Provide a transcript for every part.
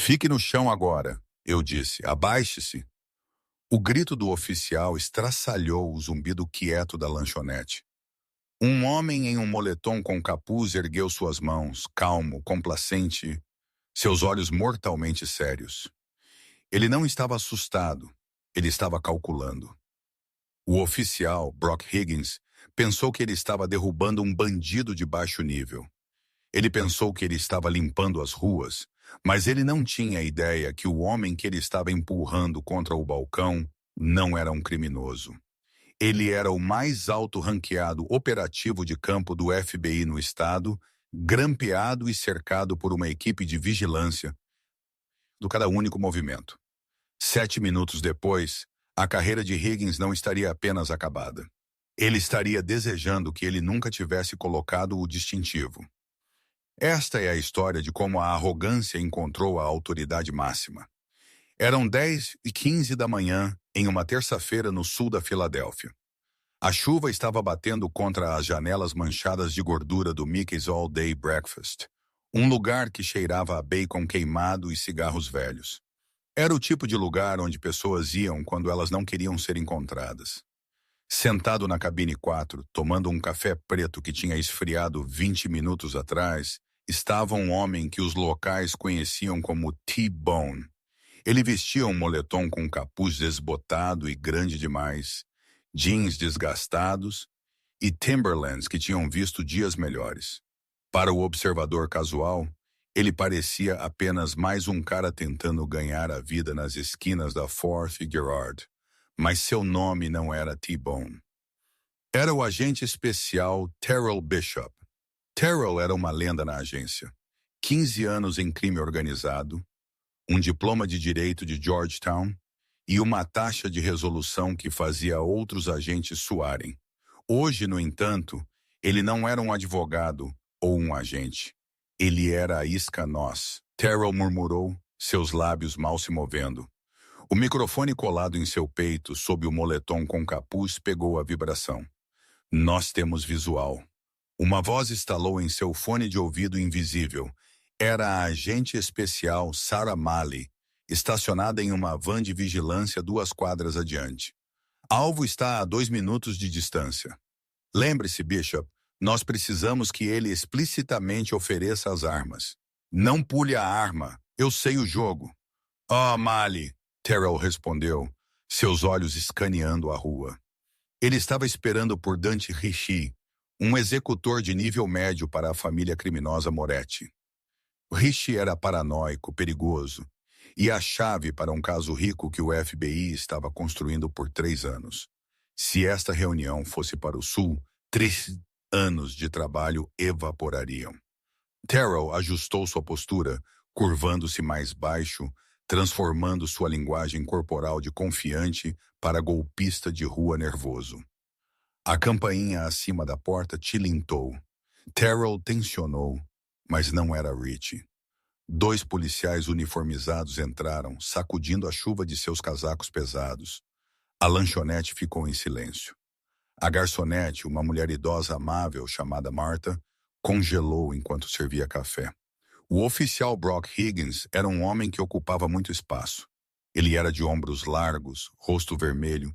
Fique no chão agora, eu disse. Abaixe-se. O grito do oficial estraçalhou o zumbido quieto da lanchonete. Um homem em um moletom com capuz ergueu suas mãos, calmo, complacente, seus olhos mortalmente sérios. Ele não estava assustado, ele estava calculando. O oficial, Brock Higgins, pensou que ele estava derrubando um bandido de baixo nível. Ele pensou que ele estava limpando as ruas, mas ele não tinha ideia que o homem que ele estava empurrando contra o balcão não era um criminoso. Ele era o mais alto ranqueado operativo de campo do FBI no estado, grampeado e cercado por uma equipe de vigilância do cada único movimento. 7 minutos depois, a carreira de Higgins não estaria apenas acabada. Ele estaria desejando que ele nunca tivesse colocado o distintivo. Esta é a história de como a arrogância encontrou a autoridade máxima. Eram 10h15 da manhã, em uma terça-feira no sul da Filadélfia. A chuva estava batendo contra as janelas manchadas de gordura do Mickey's All Day Breakfast, um lugar que cheirava a bacon queimado e cigarros velhos. Era o tipo de lugar onde pessoas iam quando elas não queriam ser encontradas. Sentado na cabine 4, tomando um café preto que tinha esfriado 20 minutos atrás, estava um homem que os locais conheciam como T-Bone. Ele vestia um moletom com capuz desbotado e grande demais, jeans desgastados e Timberlands que tinham visto dias melhores. Para o observador casual, ele parecia apenas mais um cara tentando ganhar a vida nas esquinas da 4th e Girard, mas seu nome não era T-Bone. Era o agente especial Terrell Bishop. Terrell era uma lenda na agência. 15 anos em crime organizado, um diploma de direito de Georgetown e uma taxa de resolução que fazia outros agentes suarem. Hoje, no entanto, ele não era um advogado ou um agente. Ele era a isca nós. Terrell murmurou, seus lábios mal se movendo. O microfone colado em seu peito, sob o moletom com capuz, pegou a vibração. Nós temos visual. Uma voz estalou em seu fone de ouvido invisível. Era a agente especial Sarah Malley, estacionada em uma van de vigilância 2 quadras adiante. Alvo está a 2 minutos de distância. Lembre-se, Bishop, nós precisamos que ele explicitamente ofereça as armas. Não pule a arma, eu sei o jogo. Oh, Malley, Terrell respondeu, seus olhos escaneando a rua. Ele estava esperando por Dante Richie, um executor de nível médio para a família criminosa Moretti. Richie era paranoico, perigoso, e a chave para um caso rico que o FBI estava construindo por 3 anos. Se esta reunião fosse para o sul, 3 anos de trabalho evaporariam. Terrell ajustou sua postura, curvando-se mais baixo, transformando sua linguagem corporal de confiante para golpista de rua nervoso. A campainha acima da porta tilintou. Terrell tensionou, mas não era Richie. 2 policiais uniformizados entraram, sacudindo a chuva de seus casacos pesados. A lanchonete ficou em silêncio. A garçonete, uma mulher idosa amável chamada Martha, congelou enquanto servia café. O oficial Brock Higgins era um homem que ocupava muito espaço. Ele era de ombros largos, rosto vermelho,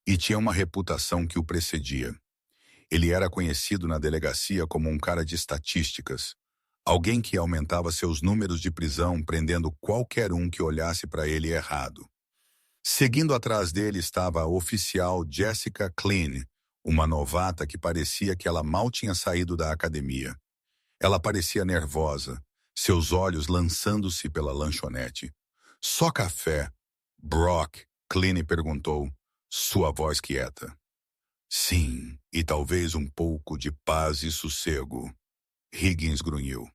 e tinha uma reputação que o precedia. Ele era conhecido na delegacia como um cara de estatísticas, alguém que aumentava seus números de prisão prendendo qualquer um que olhasse para ele errado. Seguindo atrás dele estava a oficial Jessica Klein, uma novata que parecia que ela mal tinha saído da academia. Ela parecia nervosa, seus olhos lançando-se pela lanchonete. Só café? Brock, Klein perguntou, sua voz quieta. Sim, e talvez um pouco de paz e sossego. Higgins grunhiu.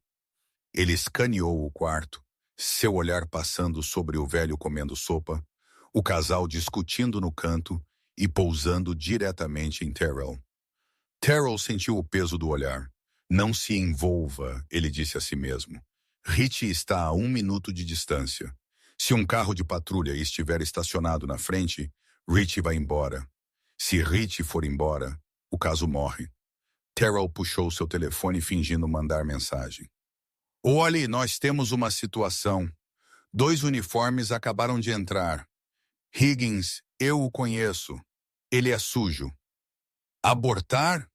Ele escaneou o quarto, seu olhar passando sobre o velho comendo sopa, o casal discutindo no canto e pousando diretamente em Terrell. Terrell sentiu o peso do olhar. Não se envolva, ele disse a si mesmo. Richie está a 1 minuto de distância. Se um carro de patrulha estiver estacionado na frente, Richie vai embora. Se Richie for embora, o caso morre. Terrell puxou seu telefone fingindo mandar mensagem. Olhe, nós temos uma situação. 2 uniformes acabaram de entrar. Higgins, eu o conheço. Ele é sujo. Abortar?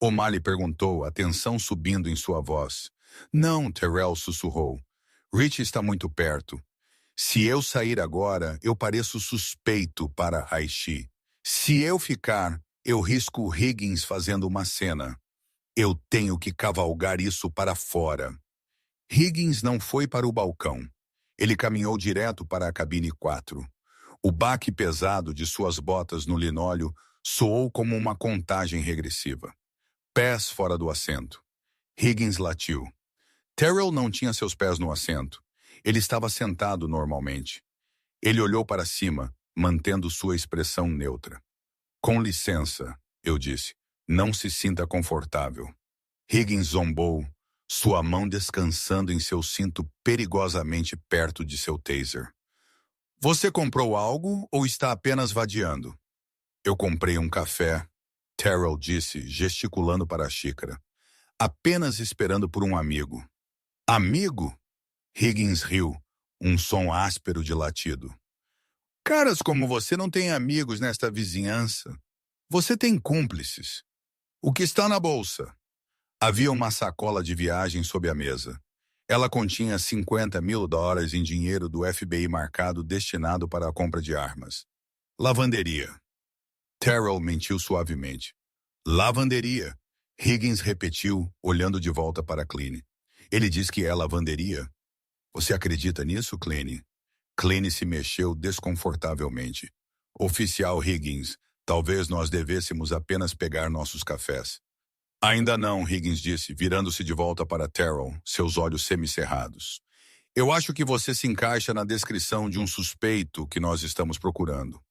O'Malley perguntou, a tensão subindo em sua voz. Não, Terrell sussurrou. Rich está muito perto. Se eu sair agora, eu pareço suspeito para Raishi. Se eu ficar, eu risco Higgins fazendo uma cena. Eu tenho que cavalgar isso para fora. Higgins não foi para o balcão. Ele caminhou direto para a cabine 4. O baque pesado de suas botas no linóleo soou como uma contagem regressiva. Pés fora do assento. Higgins latiu. Terrell não tinha seus pés no assento. Ele estava sentado normalmente. Ele olhou para cima, mantendo sua expressão neutra. Com licença, eu disse. Não se sinta confortável. Higgins zombou, sua mão descansando em seu cinto perigosamente perto de seu taser. Você comprou algo ou está apenas vadiando? Eu comprei um café, Terrell disse, gesticulando para a xícara. Apenas esperando por um amigo. Amigo? Higgins riu, um som áspero de latido. Caras como você não têm amigos nesta vizinhança. Você tem cúmplices. O que está na bolsa? Havia uma sacola de viagem sob a mesa. Ela continha $50 mil em dinheiro do FBI marcado destinado para a compra de armas. Lavanderia. Terrell mentiu suavemente. Lavanderia. Higgins repetiu, olhando de volta para Cline. Ele diz que é lavanderia. Você acredita nisso, Cline? Cline se mexeu desconfortavelmente. Oficial Higgins, talvez nós devêssemos apenas pegar nossos cafés. Ainda não, Higgins disse, virando-se de volta para Terrell, seus olhos semicerrados. Eu acho que você se encaixa na descrição de um suspeito que nós estamos procurando.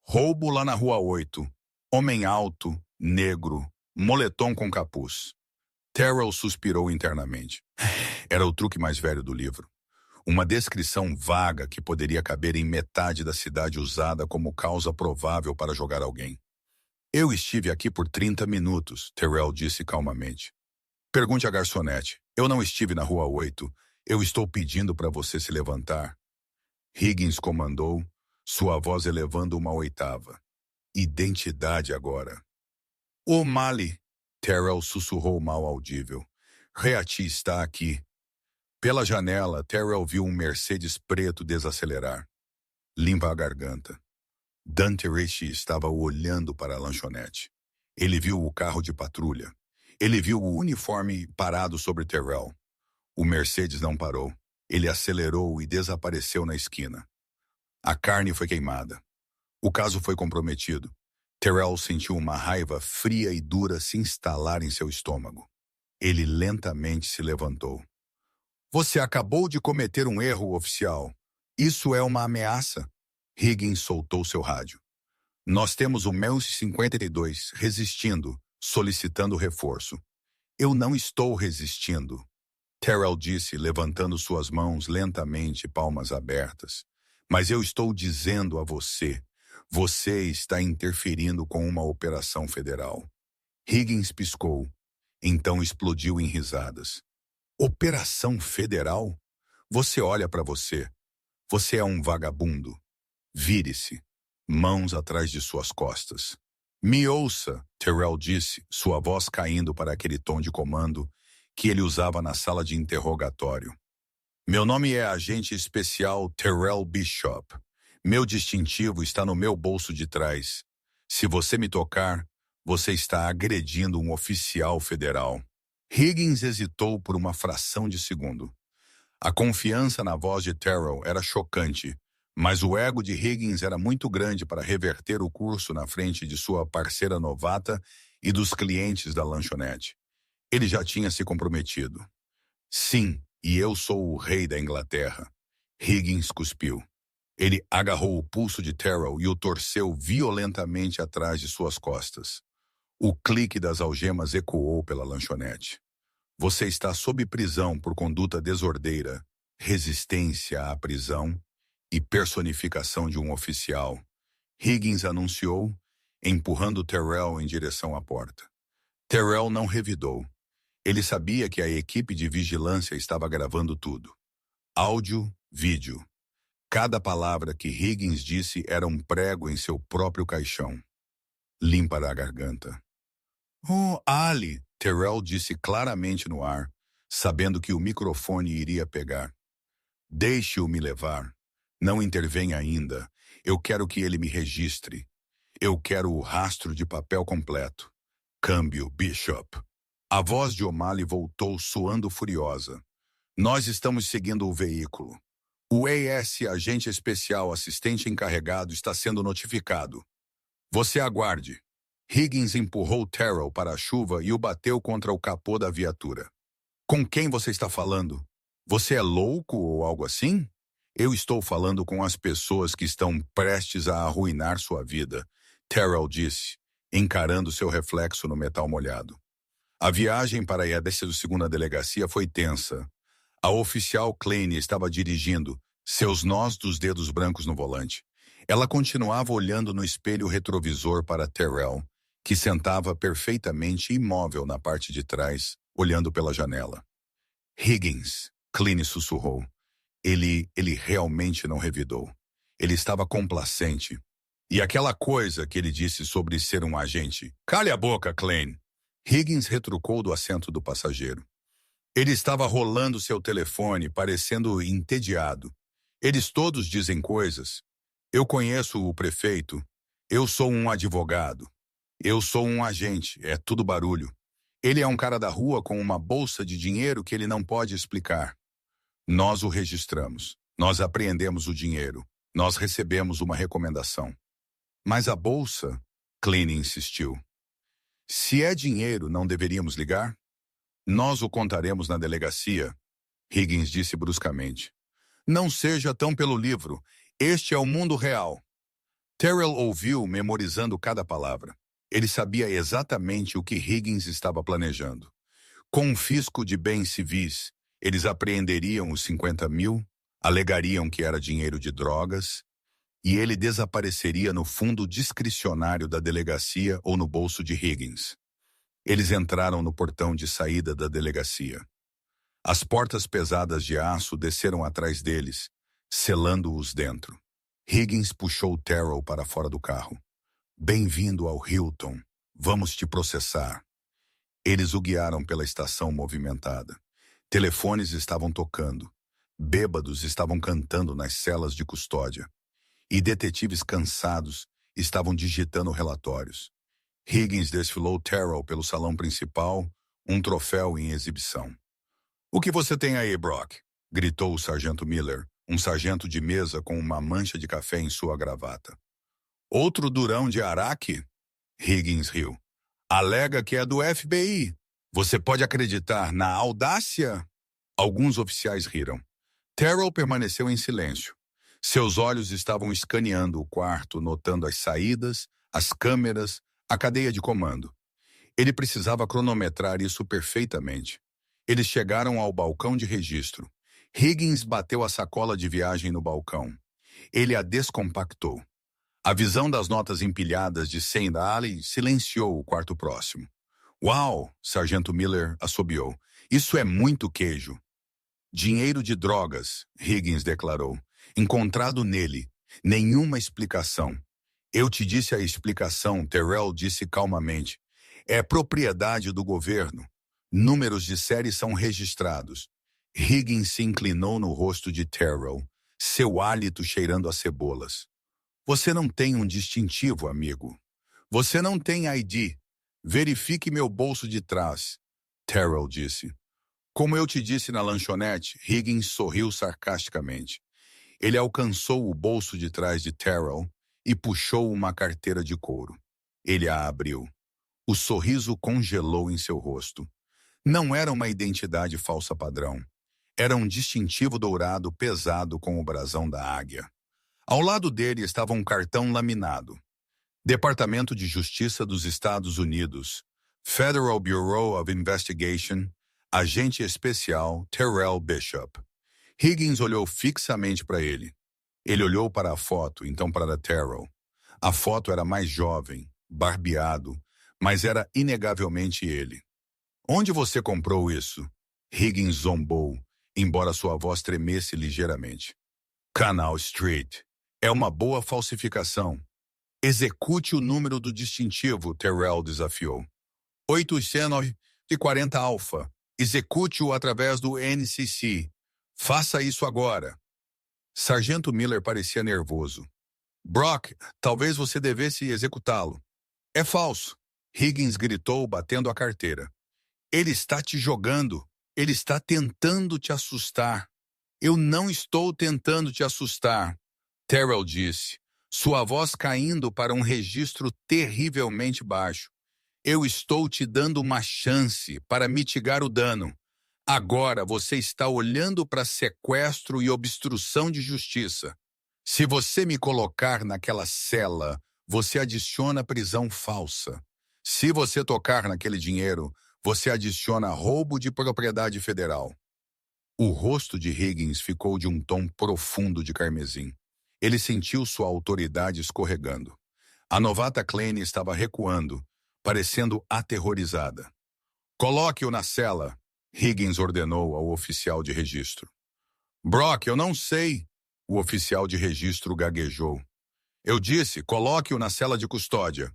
Roubo lá na Rua 8. Homem alto, negro, moletom com capuz. Terrell suspirou internamente. Era o truque mais velho do livro. Uma descrição vaga que poderia caber em metade da cidade usada como causa provável para jogar alguém. Eu estive aqui por 30 minutos, Terrell disse calmamente. Pergunte à garçonete. Eu não estive na Rua 8. Eu estou pedindo para você se levantar. Higgins comandou, sua voz elevando uma oitava. Identidade agora. O'Malley, Terrell sussurrou mal audível. Reati está aqui. Pela janela, Terrell viu um Mercedes preto desacelerar. Limpa a garganta. Dante Rishi estava olhando para a lanchonete. Ele viu o carro de patrulha. Ele viu o uniforme parado sobre Terrell. O Mercedes não parou. Ele acelerou e desapareceu na esquina. A carne foi queimada. O caso foi comprometido. Terrell sentiu uma raiva fria e dura se instalar em seu estômago. Ele lentamente se levantou. Você acabou de cometer um erro, oficial. Isso é uma ameaça. Higgins soltou seu rádio. Nós temos o MEUS 52 resistindo, solicitando reforço. Eu não estou resistindo. Terrell disse, levantando suas mãos lentamente, palmas abertas. Mas eu estou dizendo a você, você está interferindo com uma operação federal. Higgins piscou, então explodiu em risadas. Operação federal? Você olha para você. Você é um vagabundo. Vire-se, mãos atrás de suas costas. Me ouça, Terrell disse, sua voz caindo para aquele tom de comando que ele usava na sala de interrogatório. Meu nome é Agente Especial Terrell Bishop. Meu distintivo está no meu bolso de trás. Se você me tocar, você está agredindo um oficial federal. Higgins hesitou por uma fração de segundo. A confiança na voz de Terrell era chocante, mas o ego de Higgins era muito grande para reverter o curso na frente de sua parceira novata e dos clientes da lanchonete. Ele já tinha se comprometido. Sim, e eu sou o rei da Inglaterra. Higgins cuspiu. Ele agarrou o pulso de Terrell e o torceu violentamente atrás de suas costas. O clique das algemas ecoou pela lanchonete. Você está sob prisão por conduta desordeira, resistência à prisão e personificação de um oficial. Higgins anunciou, empurrando Terrell em direção à porta. Terrell não revidou. Ele sabia que a equipe de vigilância estava gravando tudo. Áudio, Vídeo. Cada palavra que Higgins disse era um prego em seu próprio caixão. Limpa a garganta. Oh, Ali, Terrell disse claramente no ar, sabendo que o microfone iria pegar. Deixe-o me levar. Não intervenha ainda. Eu quero que ele me registre. Eu quero o rastro de papel completo. Câmbio, Bishop. A voz de O'Malley voltou soando furiosa. Nós estamos seguindo o veículo. O AS, agente especial assistente encarregado, está sendo notificado. Você aguarde. Higgins empurrou Terrell para a chuva e o bateu contra o capô da viatura. Com quem você está falando? Você é louco ou algo assim? Eu estou falando com as pessoas que estão prestes a arruinar sua vida, Terrell disse, encarando seu reflexo no metal molhado. A viagem para a 12ª delegacia foi tensa. A oficial Klein estava dirigindo, seus nós dos dedos brancos no volante. Ela continuava olhando no espelho retrovisor para Terrell, que sentava perfeitamente imóvel na parte de trás, olhando pela janela. Higgins, Klein sussurrou. Ele realmente não revidou. Ele estava complacente. E aquela coisa que ele disse sobre ser um agente. Cale a boca, Klein. Higgins retrucou do assento do passageiro. Ele estava rolando seu telefone, parecendo entediado. Eles todos dizem coisas. Eu conheço o prefeito. Eu sou um advogado. Eu sou um agente. É tudo barulho. Ele é um cara da rua com uma bolsa de dinheiro que ele não pode explicar. Nós o registramos. Nós apreendemos o dinheiro. Nós recebemos uma recomendação. Mas a bolsa, Klein insistiu. Se é dinheiro, não deveríamos ligar? Nós o contaremos na delegacia, Higgins disse bruscamente. Não seja tão pelo livro. Este é o mundo real. Terrell ouviu, memorizando cada palavra. Ele sabia exatamente o que Higgins estava planejando. Com um fisco de bens civis, eles apreenderiam os 50 mil, alegariam que era dinheiro de drogas, e ele desapareceria no fundo discricionário da delegacia ou no bolso de Higgins. Eles entraram no portão de saída da delegacia. As portas pesadas de aço desceram atrás deles, selando-os dentro. Higgins puxou Terrell para fora do carro. Bem-vindo ao Hilton. Vamos te processar. Eles o guiaram pela estação movimentada. Telefones estavam tocando. Bêbados estavam cantando nas celas de custódia. E detetives cansados estavam digitando relatórios. Higgins desfilou Terrell pelo salão principal, um troféu em exibição. O que você tem aí, Brock? Gritou o sargento Miller, um sargento de mesa com uma mancha de café em sua gravata. Outro durão de Araque? Higgins riu. Alega que é do FBI. Você pode acreditar na audácia? Alguns oficiais riram. Terrell permaneceu em silêncio. Seus olhos estavam escaneando o quarto, notando as saídas, as câmeras, a cadeia de comando. Ele precisava cronometrar isso perfeitamente. Eles chegaram ao balcão de registro. Higgins bateu a sacola de viagem no balcão. Ele a descompactou. A visão das notas empilhadas de Sendali silenciou o quarto próximo. Uau, Sargento Miller assobiou. Isso é muito queijo. Dinheiro de drogas, Higgins declarou. Encontrado nele. Nenhuma explicação. Eu te disse a explicação, Terrell disse calmamente. É propriedade do governo. Números de série são registrados. Higgins se inclinou no rosto de Terrell, seu hálito cheirando a cebolas. Você não tem um distintivo, amigo. Você não tem ID. Verifique meu bolso de trás, Terrell disse. Como eu te disse na lanchonete, Higgins sorriu sarcasticamente. Ele alcançou o bolso de trás de Terrell e puxou uma carteira de couro. Ele a abriu. O sorriso congelou em seu rosto. Não era uma identidade falsa padrão. Era um distintivo dourado pesado com o brasão da águia. Ao lado dele estava um cartão laminado. Departamento de Justiça dos Estados Unidos, Federal Bureau of Investigation, Agente Especial Terrell Bishop. Higgins olhou fixamente para ele. Ele olhou para a foto, então para Terrell. A foto era mais jovem, barbeado, mas era inegavelmente ele. Onde você comprou isso? Higgins zombou, embora sua voz tremesse ligeiramente. Canal Street. É uma boa falsificação. Execute o número do distintivo, Terrell desafiou. 840 Alpha. Execute-o através do NCC. Faça isso agora. Sargento Miller parecia nervoso. Brock, talvez você devesse executá-lo. É falso. Higgins gritou, batendo a carteira. Ele está te jogando. Ele está tentando te assustar. Eu não estou tentando te assustar, Terrell disse, sua voz caindo para um registro terrivelmente baixo. Eu estou te dando uma chance para mitigar o dano. Agora você está olhando para sequestro e obstrução de justiça. Se você me colocar naquela cela, você adiciona prisão falsa. Se você tocar naquele dinheiro, você adiciona roubo de propriedade federal. O rosto de Higgins ficou de um tom profundo de carmesim. Ele sentiu sua autoridade escorregando. A novata Klein estava recuando, parecendo aterrorizada. Coloque-o na cela, Higgins ordenou ao oficial de registro. Brock, eu não sei, o oficial de registro gaguejou. Eu disse, coloque-o na cela de custódia.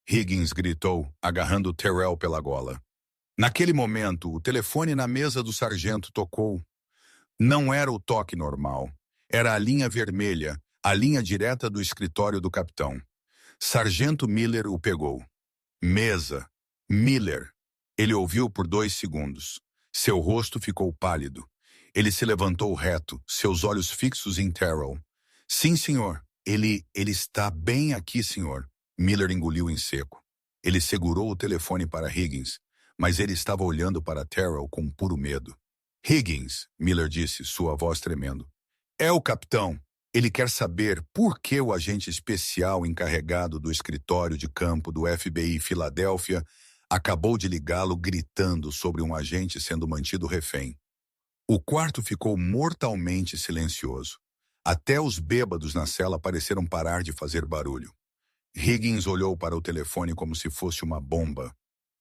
Higgins gritou, agarrando Terrell pela gola. Naquele momento, o telefone na mesa do sargento tocou. Não era o toque normal. Era a linha vermelha, a linha direta do escritório do capitão. Sargento Miller o pegou. Mesa. Miller. Ele ouviu por 2 segundos. Seu rosto ficou pálido. Ele se levantou reto, seus olhos fixos em Terrell. Sim, senhor. Ele está bem aqui, senhor. Miller engoliu em seco. Ele segurou o telefone para Higgins, mas ele estava olhando para Terrell com puro medo. Higgins, Miller disse, sua voz tremendo. É o capitão. Ele quer saber por que o agente especial encarregado do escritório de campo do FBI Filadélfia acabou de ligá-lo gritando sobre um agente sendo mantido refém. O quarto ficou mortalmente silencioso. Até os bêbados na cela pareceram parar de fazer barulho. Higgins olhou para o telefone como se fosse uma bomba.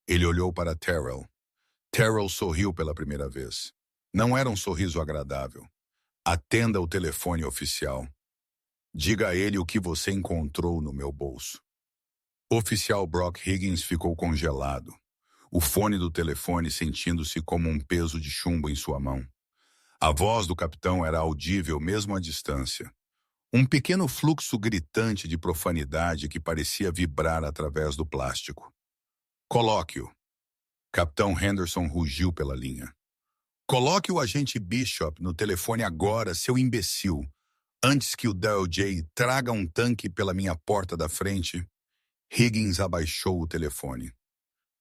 Ele olhou para Terrell. Terrell sorriu pela primeira vez. Não era um sorriso agradável. Atenda o telefone oficial. Diga a ele o que você encontrou no meu bolso. O oficial Brock Higgins ficou congelado. O fone do telefone sentindo-se como um peso de chumbo em sua mão. A voz do capitão era audível mesmo à distância. Um pequeno fluxo gritante de profanidade que parecia vibrar através do plástico. Coloque-o. Capitão Henderson rugiu pela linha. Coloque o agente Bishop no telefone agora, seu imbecil. Antes que o DOJ traga um tanque pela minha porta da frente. Higgins abaixou o telefone.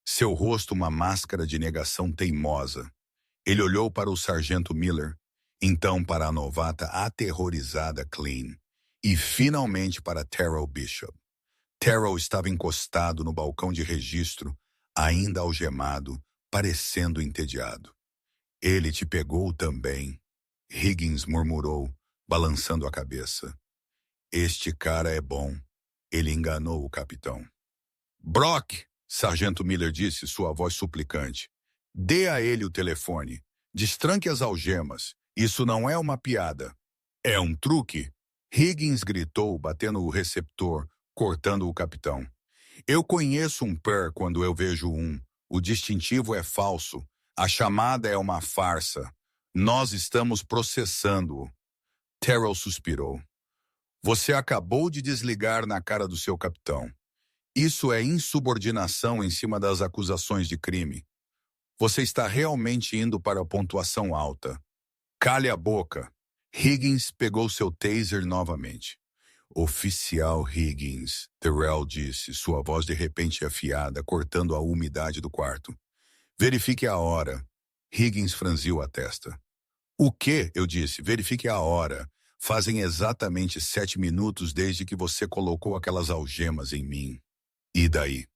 Seu rosto uma máscara de negação teimosa. Ele olhou para o sargento Miller, então para a novata aterrorizada Klein, e finalmente para Terrell Bishop. Terrell estava encostado no balcão de registro, ainda algemado, parecendo entediado. Ele te pegou também, Higgins murmurou, balançando a cabeça. Este cara é bom. Ele enganou o capitão. Brock, sargento Miller disse, sua voz suplicante. Dê a ele o telefone. Destranque as algemas. Isso não é uma piada. É um truque? Higgins gritou, batendo o receptor, cortando o capitão. Eu conheço um PER quando eu vejo um. O distintivo é falso. A chamada é uma farsa. Nós estamos processando-o. Terrell suspirou. Você acabou de desligar na cara do seu capitão. Isso é insubordinação em cima das acusações de crime. Você está realmente indo para a pontuação alta. Cale a boca. Higgins pegou seu taser novamente. Oficial Higgins, Terrell disse, sua voz de repente afiada, cortando a umidade do quarto. Verifique a hora. Higgins franziu a testa. O quê? Eu disse. Verifique a hora. Fazem exatamente 7 minutos desde que você colocou aquelas algemas em mim. E daí?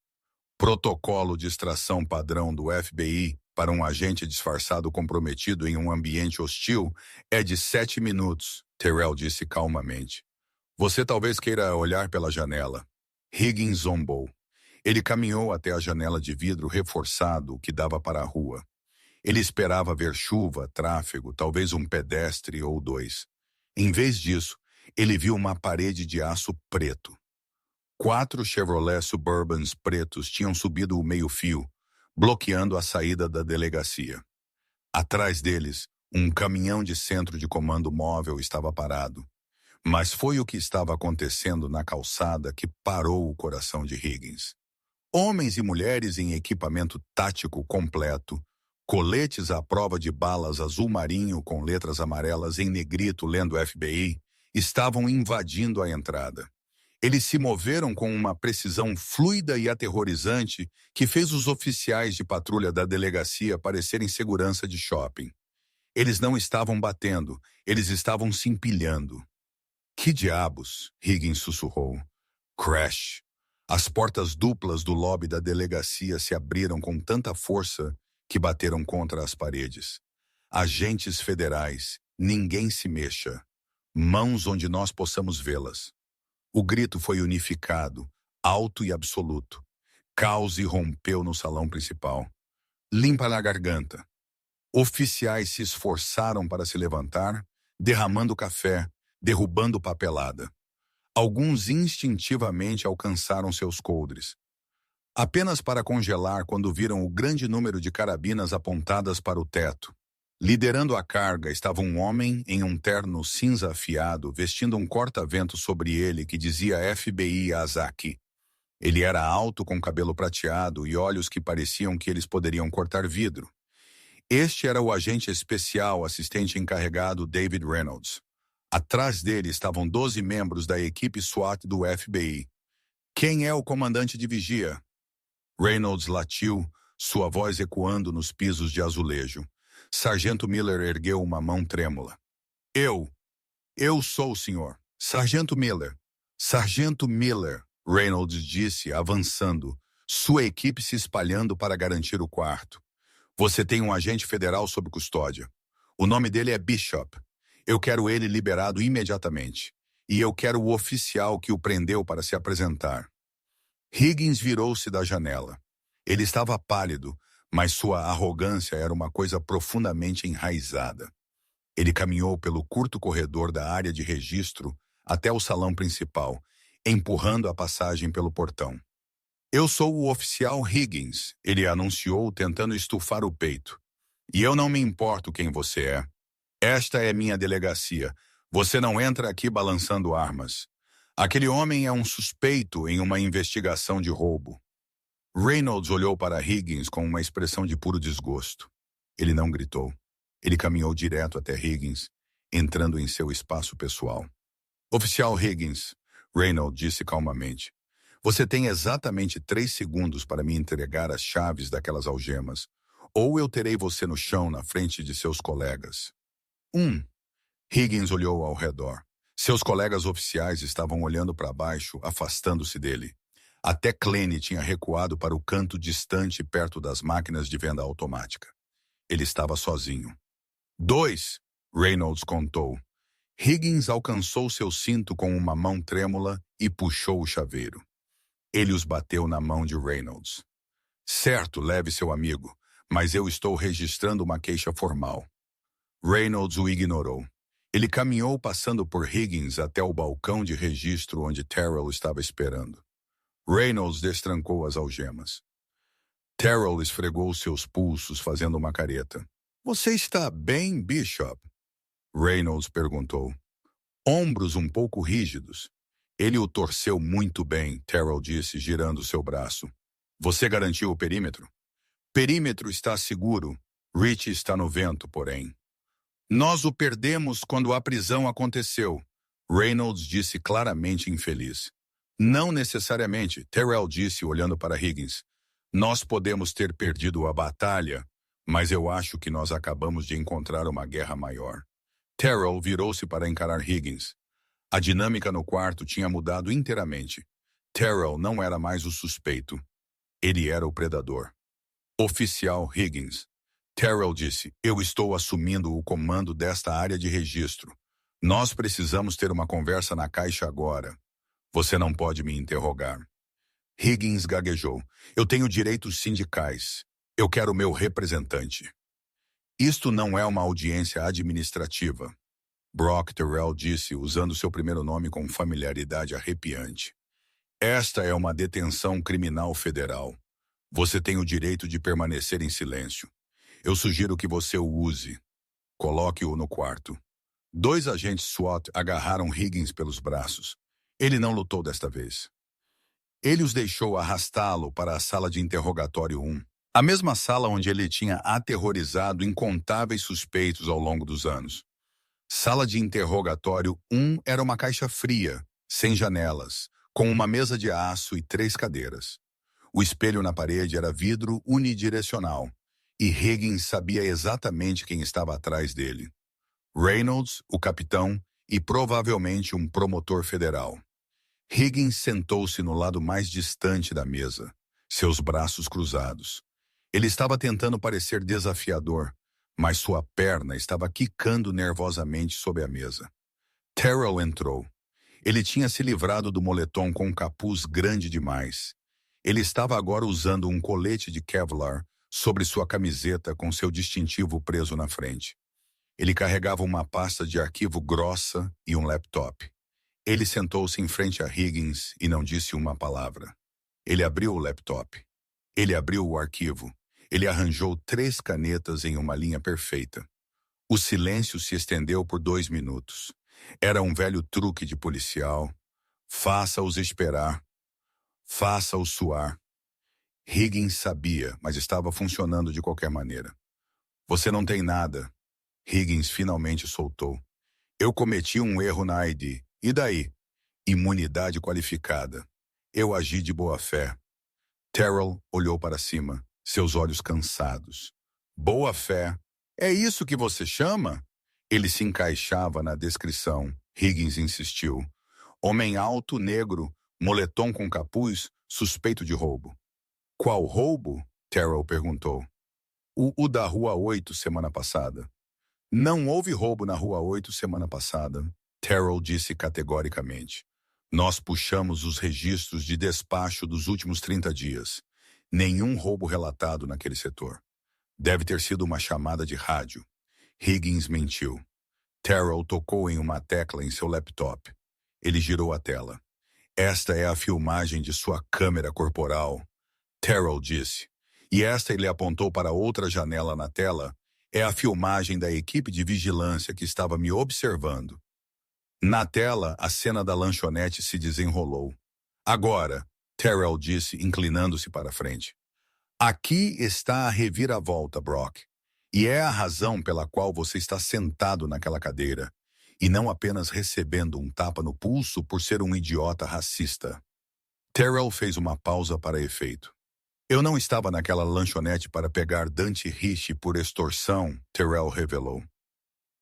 Protocolo de extração padrão do FBI para um agente disfarçado comprometido em um ambiente hostil é de 7 minutos, Terrell disse calmamente. Você talvez queira olhar pela janela. Higgins zombou. Ele caminhou até a janela de vidro reforçado que dava para a rua. Ele esperava ver chuva, tráfego, talvez um pedestre ou 2. Em vez disso, ele viu uma parede de aço preto. 4 Chevrolet Suburbans pretos tinham subido o meio-fio, bloqueando a saída da delegacia. Atrás deles, um caminhão de centro de comando móvel estava parado. Mas foi o que estava acontecendo na calçada que parou o coração de Higgins. Homens e mulheres em equipamento tático completo, coletes à prova de balas azul marinho com letras amarelas em negrito lendo FBI, estavam invadindo a entrada. Eles se moveram com uma precisão fluida e aterrorizante que fez os oficiais de patrulha da delegacia parecerem segurança de shopping. Eles não estavam batendo, eles estavam se empilhando. Que diabos? Higgins sussurrou. Crash. As portas duplas do lobby da delegacia se abriram com tanta força que bateram contra as paredes. Agentes federais, ninguém se mexa. Mãos onde nós possamos vê-las. O grito foi unificado, alto e absoluto. Caos irrompeu no salão principal. Limpa na garganta. Oficiais se esforçaram para se levantar, derramando café, derrubando papelada. Alguns instintivamente alcançaram seus coldres. Apenas para congelar quando viram o grande número de carabinas apontadas para o teto. Liderando a carga estava um homem em um terno cinza afiado, vestindo um corta-vento sobre ele que dizia FBI Azaki. Ele era alto, com cabelo prateado e olhos que pareciam que eles poderiam cortar vidro. Este era o agente especial, assistente encarregado David Reynolds. Atrás dele estavam 12 membros da equipe SWAT do FBI. Quem é o comandante de vigia? Reynolds latiu, sua voz ecoando nos pisos de azulejo. Sargento Miller ergueu uma mão trêmula. Eu sou o senhor. Sargento Miller. Sargento Miller, Reynolds disse, avançando, sua equipe se espalhando para garantir o quarto. Você tem um agente federal sob custódia. O nome dele é Bishop. Eu quero ele liberado imediatamente. E eu quero o oficial que o prendeu para se apresentar. Higgins virou-se da janela. Ele estava pálido, mas sua arrogância era uma coisa profundamente enraizada. Ele caminhou pelo curto corredor da área de registro até o salão principal, empurrando a passagem pelo portão. Eu sou o oficial Higgins, ele anunciou, tentando estufar o peito. E eu não me importo quem você é. Esta é minha delegacia. Você não entra aqui balançando armas. Aquele homem é um suspeito em uma investigação de roubo. Reynolds olhou para Higgins com uma expressão de puro desgosto. Ele não gritou. Ele caminhou direto até Higgins, entrando em seu espaço pessoal. Oficial Higgins, Reynolds disse calmamente, você tem exatamente 3 segundos para me entregar as chaves daquelas algemas, ou eu terei você no chão na frente de seus colegas. Higgins olhou ao redor. Seus colegas oficiais estavam olhando para baixo, afastando-se dele. Até Clenny tinha recuado para o canto distante perto das máquinas de venda automática. Ele estava sozinho. 2, Reynolds contou. Higgins alcançou seu cinto com uma mão trêmula e puxou o chaveiro. Ele os bateu na mão de Reynolds. Certo, leve seu amigo, mas eu estou registrando uma queixa formal. Reynolds o ignorou. Ele caminhou passando por Higgins até o balcão de registro onde Terrell estava esperando. Reynolds destrancou as algemas. Terrell esfregou seus pulsos, fazendo uma careta. Você está bem, Bishop? Reynolds perguntou. Ombros um pouco rígidos. Ele o torceu muito bem, Terrell disse, girando seu braço. Você garantiu o perímetro? Perímetro está seguro. Rich está no vento, porém. Nós o perdemos quando a prisão aconteceu. Reynolds disse claramente infeliz. Não necessariamente, Terrell disse, olhando para Higgins. Nós podemos ter perdido a batalha, mas eu acho que nós acabamos de encontrar uma guerra maior. Terrell virou-se para encarar Higgins. A dinâmica no quarto tinha mudado inteiramente. Terrell não era mais o suspeito. Ele era o predador. Oficial Higgins. Terrell disse, eu estou assumindo o comando desta área de registro. Nós precisamos ter uma conversa na caixa agora. Você não pode me interrogar. Higgins gaguejou. Eu tenho direitos sindicais. Eu quero meu representante. Isto não é uma audiência administrativa. Brock Terrell disse, usando seu primeiro nome com familiaridade arrepiante. Esta é uma detenção criminal federal. Você tem o direito de permanecer em silêncio. Eu sugiro que você o use. Coloque-o no quarto. 2 agentes SWAT agarraram Higgins pelos braços. Ele não lutou desta vez. Ele os deixou arrastá-lo para a sala de interrogatório 1, a mesma sala onde ele tinha aterrorizado incontáveis suspeitos ao longo dos anos. Sala de interrogatório 1 era uma caixa fria, sem janelas, com uma mesa de aço e 3 cadeiras. O espelho na parede era vidro unidirecional, e Higgins sabia exatamente quem estava atrás dele. Reynolds, o capitão, e provavelmente um promotor federal. Higgins sentou-se no lado mais distante da mesa, seus braços cruzados. Ele estava tentando parecer desafiador, mas sua perna estava quicando nervosamente sob a mesa. Terrell entrou. Ele tinha se livrado do moletom com um capuz grande demais. Ele estava agora usando um colete de Kevlar sobre sua camiseta com seu distintivo preso na frente. Ele carregava uma pasta de arquivo grossa e um laptop. Ele sentou-se em frente a Higgins e não disse uma palavra. Ele abriu o laptop. Ele abriu o arquivo. Ele arranjou 3 canetas em uma linha perfeita. O silêncio se estendeu por 2 minutos. Era um velho truque de policial. Faça-os esperar. Faça-os suar. Higgins sabia, mas estava funcionando de qualquer maneira. Você não tem nada. Higgins finalmente soltou. Eu cometi um erro na ID. E daí? Imunidade qualificada. Eu agi de boa fé. Terrell olhou para cima, seus olhos cansados. Boa fé? É isso que você chama? Ele se encaixava na descrição. Higgins insistiu. Homem alto, negro, moletom com capuz, suspeito de roubo. Qual roubo? Terrell perguntou. O da Rua 8 semana passada. Não houve roubo na Rua 8 semana passada, Terrell disse categoricamente. Nós puxamos os registros de despacho dos últimos 30 dias. Nenhum roubo relatado naquele setor. Deve ter sido uma chamada de rádio. Higgins mentiu. Terrell tocou em uma tecla em seu laptop. Ele girou a tela. Esta é a filmagem de sua câmera corporal, Terrell disse. E esta ele apontou para outra janela na tela. É a filmagem da equipe de vigilância que estava me observando. Na tela, a cena da lanchonete se desenrolou. Agora, Terrell disse, inclinando-se para frente. Aqui está a reviravolta, Brock. E é a razão pela qual você está sentado naquela cadeira, e não apenas recebendo um tapa no pulso por ser um idiota racista. Terrell fez uma pausa para efeito. Eu não estava naquela lanchonete para pegar Dante Rich por extorsão, Terrell revelou.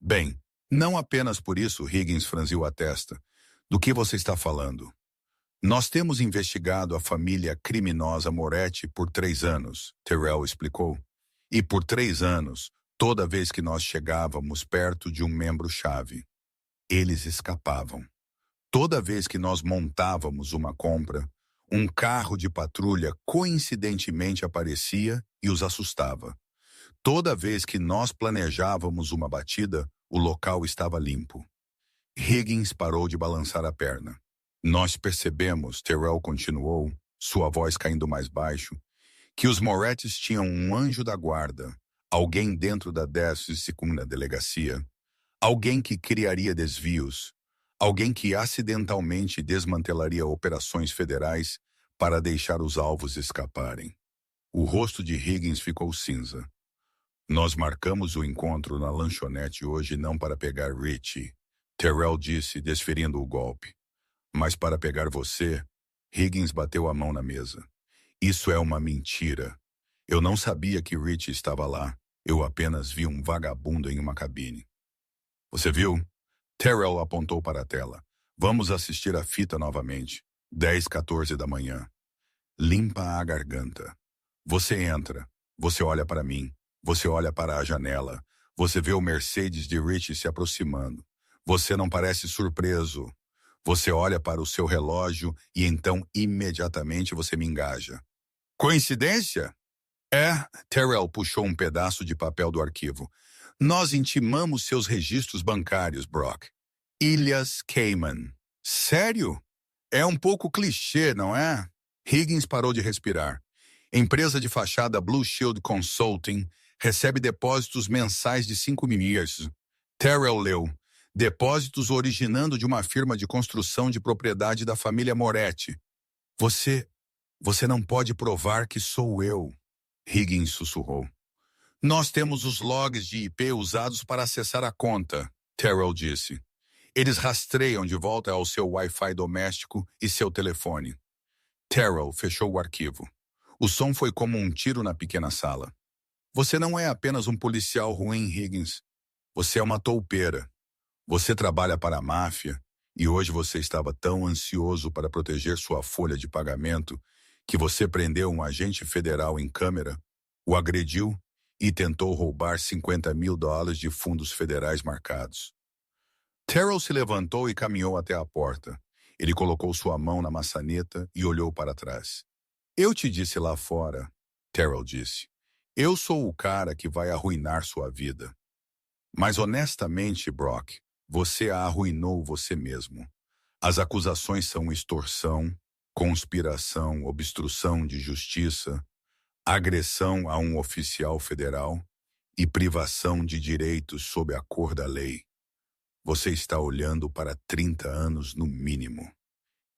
Bem, não apenas por isso, Higgins franziu a testa. Do que você está falando? Nós temos investigado a família criminosa Moretti por 3 anos, Terrell explicou. E por 3 anos, toda vez que nós chegávamos perto de um membro-chave, eles escapavam. Toda vez que nós montávamos uma compra, um carro de patrulha coincidentemente aparecia e os assustava. Toda vez que nós planejávamos uma batida, o local estava limpo. Higgins parou de balançar a perna. Nós percebemos, Terrell continuou, sua voz caindo mais baixo, que os Morettis tinham um anjo da guarda, alguém dentro da 12ª delegacia, alguém que criaria desvios, alguém que acidentalmente desmantelaria operações federais para deixar os alvos escaparem. O rosto de Higgins ficou cinza. Nós marcamos o encontro na lanchonete hoje não para pegar Richie, Terrell disse, desferindo o golpe. Mas para pegar você, Higgins bateu a mão na mesa. Isso é uma mentira. Eu não sabia que Richie estava lá. Eu apenas vi um vagabundo em uma cabine. Você viu? Terrell apontou para a tela. Vamos assistir a fita novamente. 10:14 da manhã. Limpa a garganta. Você entra. Você olha para mim. Você olha para a janela. Você vê o Mercedes de Richie se aproximando. Você não parece surpreso. Você olha para o seu relógio e então imediatamente você me engaja. Coincidência? É, Terrell puxou um pedaço de papel do arquivo. Nós intimamos seus registros bancários, Brock. Ilhas Cayman. Sério? É um pouco clichê, não é? Higgins parou de respirar. Empresa de fachada Blue Shield Consulting recebe depósitos mensais de 5 milhões. Terrell leu. Depósitos originando de uma firma de construção de propriedade da família Moretti. Você não pode provar que sou eu, Higgins sussurrou. Nós temos os logs de IP usados para acessar a conta, Terrell disse. Eles rastreiam de volta ao seu Wi-Fi doméstico e seu telefone. Terrell fechou o arquivo. O som foi como um tiro na pequena sala. Você não é apenas um policial ruim, Higgins. Você é uma toupeira. Você trabalha para a máfia e hoje você estava tão ansioso para proteger sua folha de pagamento que você prendeu um agente federal em câmera, o agrediu e tentou roubar $50 mil de fundos federais marcados. Terrell se levantou e caminhou até a porta. Ele colocou sua mão na maçaneta e olhou para trás. Eu te disse lá fora, Terrell disse. Eu sou o cara que vai arruinar sua vida. Mas honestamente, Brock, você a arruinou você mesmo. As acusações são extorsão, conspiração, obstrução de justiça, agressão a um oficial federal e privação de direitos sob a cor da lei. Você está olhando para 30 anos no mínimo.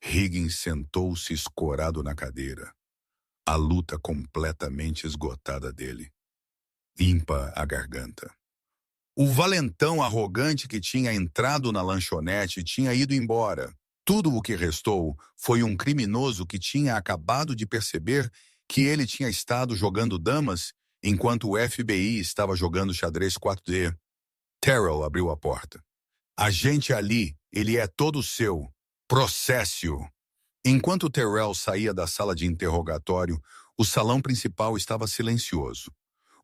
Higgins sentou-se escorado na cadeira. A luta completamente esgotada dele. Limpa a garganta. O valentão arrogante que tinha entrado na lanchonete tinha ido embora. Tudo o que restou foi um criminoso que tinha acabado de perceber que ele tinha estado jogando damas enquanto o FBI estava jogando xadrez 4D. Terrell abriu a porta. A gente ali, ele é todo seu. Processe-o. Enquanto Terrell saía da sala de interrogatório, o salão principal estava silencioso.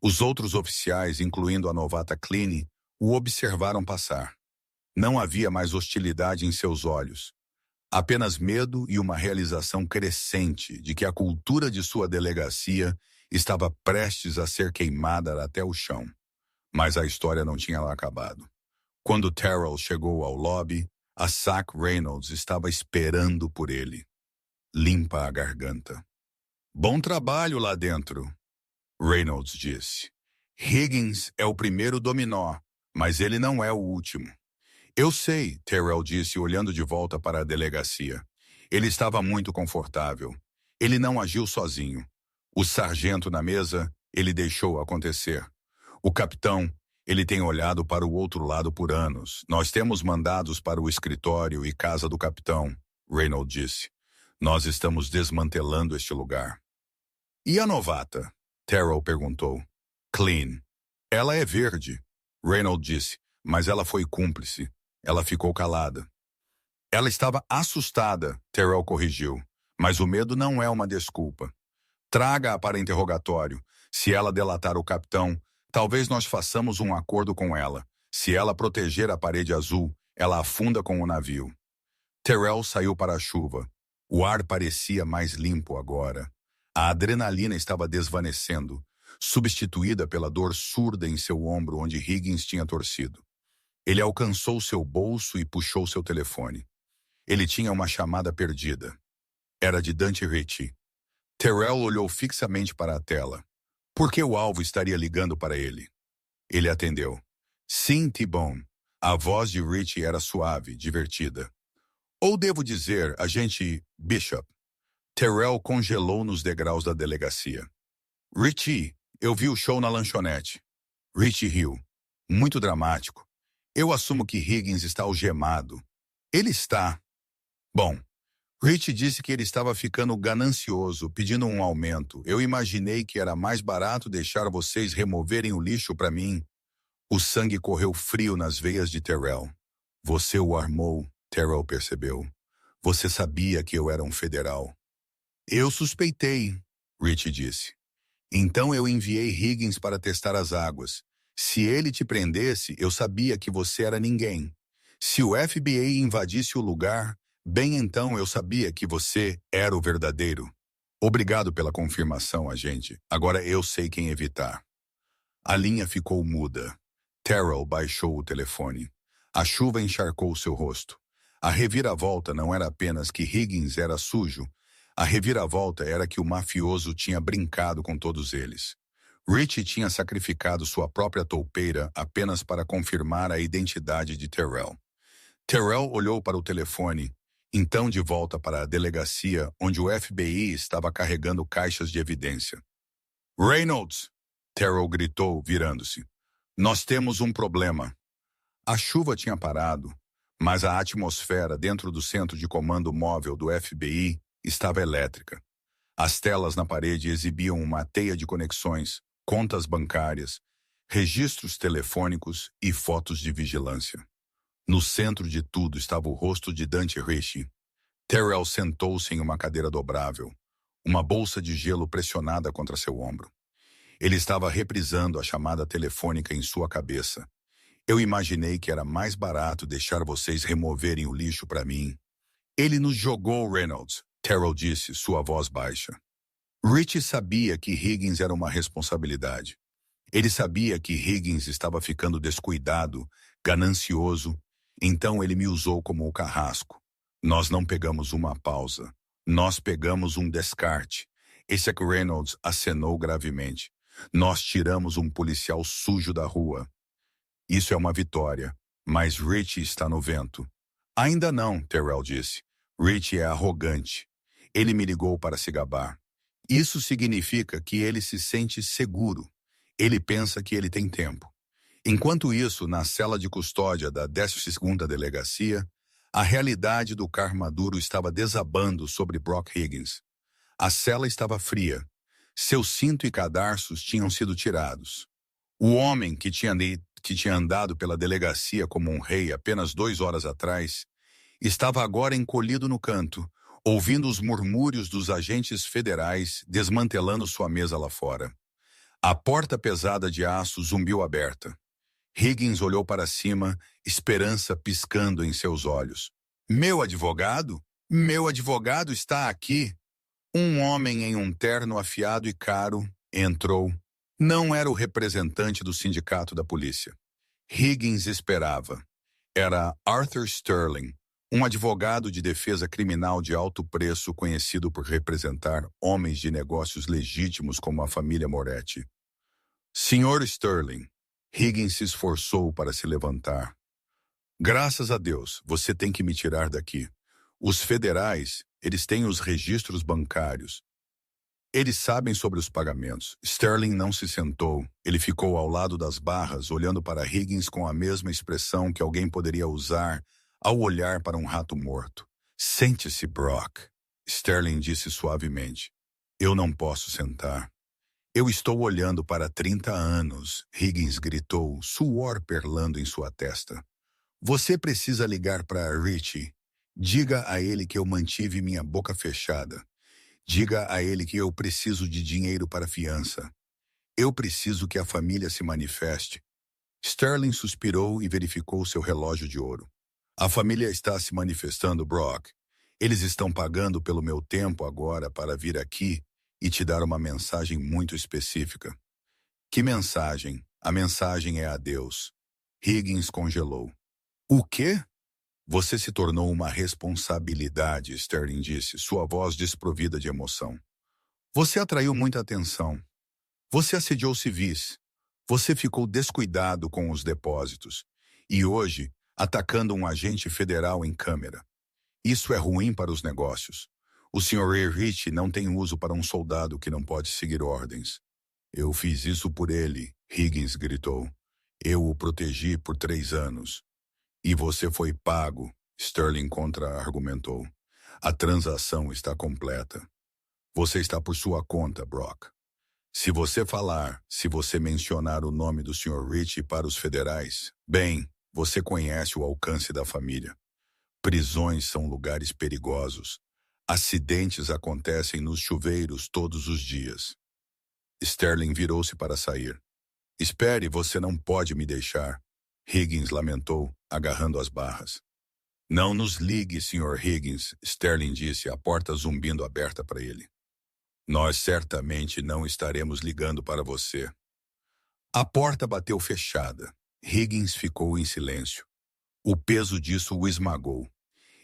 Os outros oficiais, incluindo a novata Cleany, o observaram passar. Não havia mais hostilidade em seus olhos. Apenas medo e uma realização crescente de que a cultura de sua delegacia estava prestes a ser queimada até o chão. Mas a história não tinha lá acabado. Quando Terrell chegou ao lobby, a Sac Reynolds estava esperando por ele. Limpa a garganta. Bom trabalho lá dentro, Reynolds disse. Higgins é o primeiro dominó, mas ele não é o último. Eu sei, Terrell disse, olhando de volta para a delegacia. Ele estava muito confortável. Ele não agiu sozinho. O sargento na mesa, ele deixou acontecer. O capitão, ele tem olhado para o outro lado por anos. Nós temos mandados para o escritório e casa do capitão, Reynolds disse. Nós estamos desmantelando este lugar. E a novata? Terrell perguntou. Clean. Ela é verde, Reynolds disse, mas ela foi cúmplice. Ela ficou calada. Ela estava assustada, Terrell corrigiu, mas o medo não é uma desculpa. Traga-a para interrogatório. Se ela delatar o capitão, talvez nós façamos um acordo com ela. Se ela proteger a parede azul, ela afunda com o navio. Terrell saiu para a chuva. O ar parecia mais limpo agora. A adrenalina estava desvanecendo, substituída pela dor surda em seu ombro onde Higgins tinha torcido. Ele alcançou seu bolso e puxou seu telefone. Ele tinha uma chamada perdida. Era de Dante Ritchie. Terrell olhou fixamente para a tela. Por que o alvo estaria ligando para ele? Ele atendeu. Sim, T-Bone. A voz de Ritchie era suave, divertida. Ou devo dizer, agente Bishop. Terrell congelou nos degraus da delegacia. Ritchie, eu vi o show na lanchonete. Ritchie riu. Muito dramático. Eu assumo que Higgins está algemado. Ele está. Bom, Ritchie disse que ele estava ficando ganancioso, pedindo um aumento. Eu imaginei que era mais barato deixar vocês removerem o lixo para mim. O sangue correu frio nas veias de Terrell. Você o armou, Terrell percebeu. Você sabia que eu era um federal. Eu suspeitei, Ritchie disse. Então eu enviei Higgins para testar as águas. Se ele te prendesse, eu sabia que você era ninguém. Se o FBI invadisse o lugar, bem então eu sabia que você era o verdadeiro. Obrigado pela confirmação, agente. Agora eu sei quem evitar. A linha ficou muda. Terrell baixou o telefone. A chuva encharcou seu rosto. A reviravolta não era apenas que Higgins era sujo. A reviravolta era que o mafioso tinha brincado com todos eles. Richie tinha sacrificado sua própria toupeira apenas para confirmar a identidade de Terrell. Terrell olhou para o telefone, então de volta para a delegacia onde o FBI estava carregando caixas de evidência. Reynolds! Terrell gritou, virando-se. Nós temos um problema. A chuva tinha parado, mas a atmosfera dentro do centro de comando móvel do FBI estava elétrica. As telas na parede exibiam uma teia de conexões, contas bancárias, registros telefônicos e fotos de vigilância. No centro de tudo estava o rosto de Dante Richie. Terrell sentou-se em uma cadeira dobrável, uma bolsa de gelo pressionada contra seu ombro. Ele estava reprisando a chamada telefônica em sua cabeça. Eu imaginei que era mais barato deixar vocês removerem o lixo para mim. Ele nos jogou, Reynolds, Terrell disse, sua voz baixa. Richie sabia que Higgins era uma responsabilidade. Ele sabia que Higgins estava ficando descuidado, ganancioso, então ele me usou como o carrasco. Nós não pegamos uma pausa. Nós pegamos um descarte. Esse é que Reynolds acenou gravemente. Nós tiramos um policial sujo da rua. Isso é uma vitória, mas Richie está no vento. Ainda não, Terrell disse. Richie é arrogante. Ele me ligou para se gabar. Isso significa que ele se sente seguro. Ele pensa que ele tem tempo. Enquanto isso, na cela de custódia da 12ª Delegacia, a realidade do karma duro estava desabando sobre Brock Higgins. A cela estava fria. Seu cinto e cadarços tinham sido tirados. O homem que tinha andado pela delegacia como um rei apenas 2 horas atrás, estava agora encolhido no canto, ouvindo os murmúrios dos agentes federais desmantelando sua mesa lá fora. A porta pesada de aço zumbiu aberta. Higgins olhou para cima, esperança piscando em seus olhos. Meu advogado? Meu advogado está aqui. Um homem em um terno afiado e caro entrou. Não era o representante do sindicato da polícia. Higgins esperava. Era Arthur Sterling, um advogado de defesa criminal de alto preço conhecido por representar homens de negócios legítimos como a família Moretti. Senhor Sterling, Higgins se esforçou para se levantar. Graças a Deus, você tem que me tirar daqui. Os federais, eles têm os registros bancários. Eles sabem sobre os pagamentos. Sterling não se sentou. Ele ficou ao lado das barras, olhando para Higgins com a mesma expressão que alguém poderia usar ao olhar para um rato morto. Sente-se, Brock, Sterling disse suavemente. Eu não posso sentar. Eu estou olhando para 30 anos, Higgins gritou, suor perlando em sua testa. Você precisa ligar para Richie. Diga a ele que eu mantive minha boca fechada. Diga a ele que eu preciso de dinheiro para fiança. Eu preciso que a família se manifeste. Sterling suspirou e verificou seu relógio de ouro. A família está se manifestando, Brock. Eles estão pagando pelo meu tempo agora para vir aqui e te dar uma mensagem muito específica. Que mensagem? A mensagem é a Deus. Higgins congelou. O quê? Você se tornou uma responsabilidade, Sterling disse, sua voz desprovida de emoção. Você atraiu muita atenção. Você assediou civis. Você ficou descuidado com os depósitos. E hoje, atacando um agente federal em câmera. Isso é ruim para os negócios. O Sr. Richie não tem uso para um soldado que não pode seguir ordens. Eu fiz isso por ele, Higgins gritou. Eu o protegi por 3 anos. E você foi pago, Sterling contra-argumentou. A transação está completa. Você está por sua conta, Brock. Se você mencionar o nome do Sr. Richie para os federais, bem, você conhece o alcance da família. Prisões são lugares perigosos. Acidentes acontecem nos chuveiros todos os dias. Sterling virou-se para sair. Espere, você não pode me deixar. Higgins lamentou, agarrando as barras. Não nos ligue, Sr. Higgins, Sterling disse, a porta zumbindo aberta para ele. Nós certamente não estaremos ligando para você. A porta bateu fechada. Higgins ficou em silêncio. O peso disso o esmagou.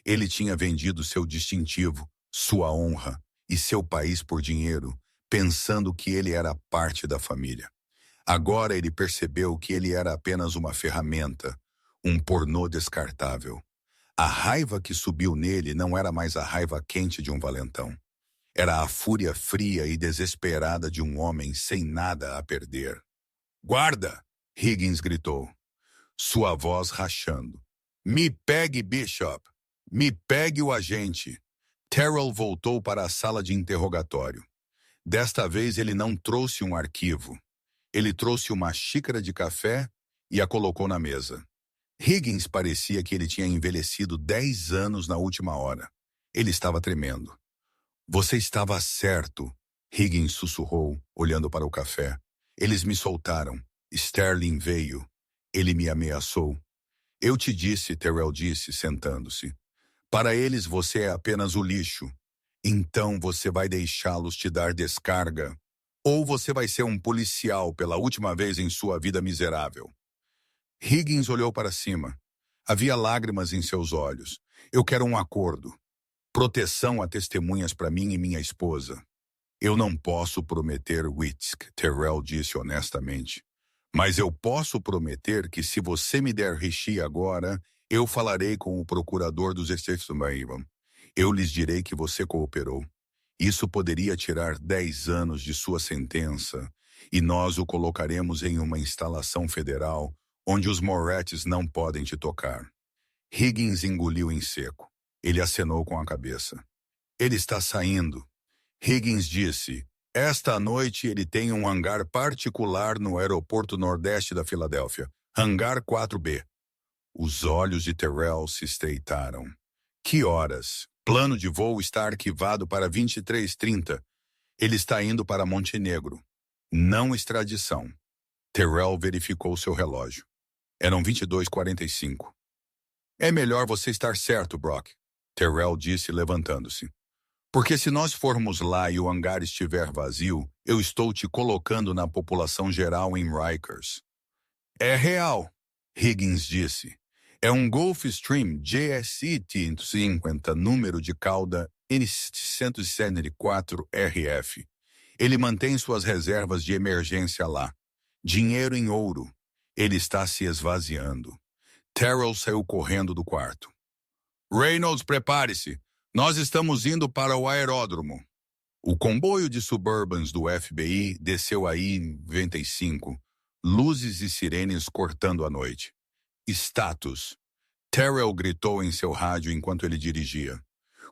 Ele tinha vendido seu distintivo, sua honra e seu país por dinheiro, pensando que ele era parte da família. Agora ele percebeu que ele era apenas uma ferramenta, um pornô descartável. A raiva que subiu nele não era mais a raiva quente de um valentão. Era a fúria fria e desesperada de um homem sem nada a perder. "Guarda!" Higgins gritou, sua voz rachando. "Me pegue, Bishop! Me pegue o agente!" Terrell voltou para a sala de interrogatório. Desta vez ele não trouxe um arquivo. Ele trouxe uma xícara de café e a colocou na mesa. Higgins parecia que ele tinha envelhecido 10 anos na última hora. Ele estava tremendo. "Você estava certo", Higgins sussurrou, olhando para o café. "Eles me soltaram. Sterling veio. Ele me ameaçou." "Eu te disse", Terrell disse, sentando-se. "Para eles você é apenas o lixo. Então você vai deixá-los te dar descarga? Ou você vai ser um policial pela última vez em sua vida miserável?" Higgins olhou para cima. Havia lágrimas em seus olhos. "Eu quero um acordo. Proteção a testemunhas para mim e minha esposa." "Eu não posso prometer, Witzk", Terrell disse honestamente. "Mas eu posso prometer que se você me der Rishi agora, eu falarei com o procurador dos Estados Unidos. Eu lhes direi que você cooperou. Isso poderia tirar 10 anos de sua sentença, e nós o colocaremos em uma instalação federal onde os Morettes não podem te tocar." Higgins engoliu em seco. Ele acenou com a cabeça. "Ele está saindo." Higgins disse, "Esta noite ele tem um hangar particular no aeroporto nordeste da Filadélfia. Hangar 4B. Os olhos de Terrell se estreitaram. "Que horas? Plano de voo está arquivado para 23h30. Ele está indo para Montenegro. Não extradição." Terrell verificou seu relógio. Eram 22h45. "É melhor você estar certo, Brock", Terrell disse levantando-se. "Porque se nós formos lá e o hangar estiver vazio, eu estou te colocando na população geral em Rikers." "É real", Higgins disse. "É um Gulfstream GSE 50, número de cauda N174RF. Ele mantém suas reservas de emergência lá. Dinheiro em ouro. Ele está se esvaziando." Terrell saiu correndo do quarto. "Reynolds, prepare-se. Nós estamos indo para o aeródromo." O comboio de Suburbans do FBI desceu aí em 95, luzes e sirenes cortando a noite. "Status." Terrell gritou em seu rádio enquanto ele dirigia.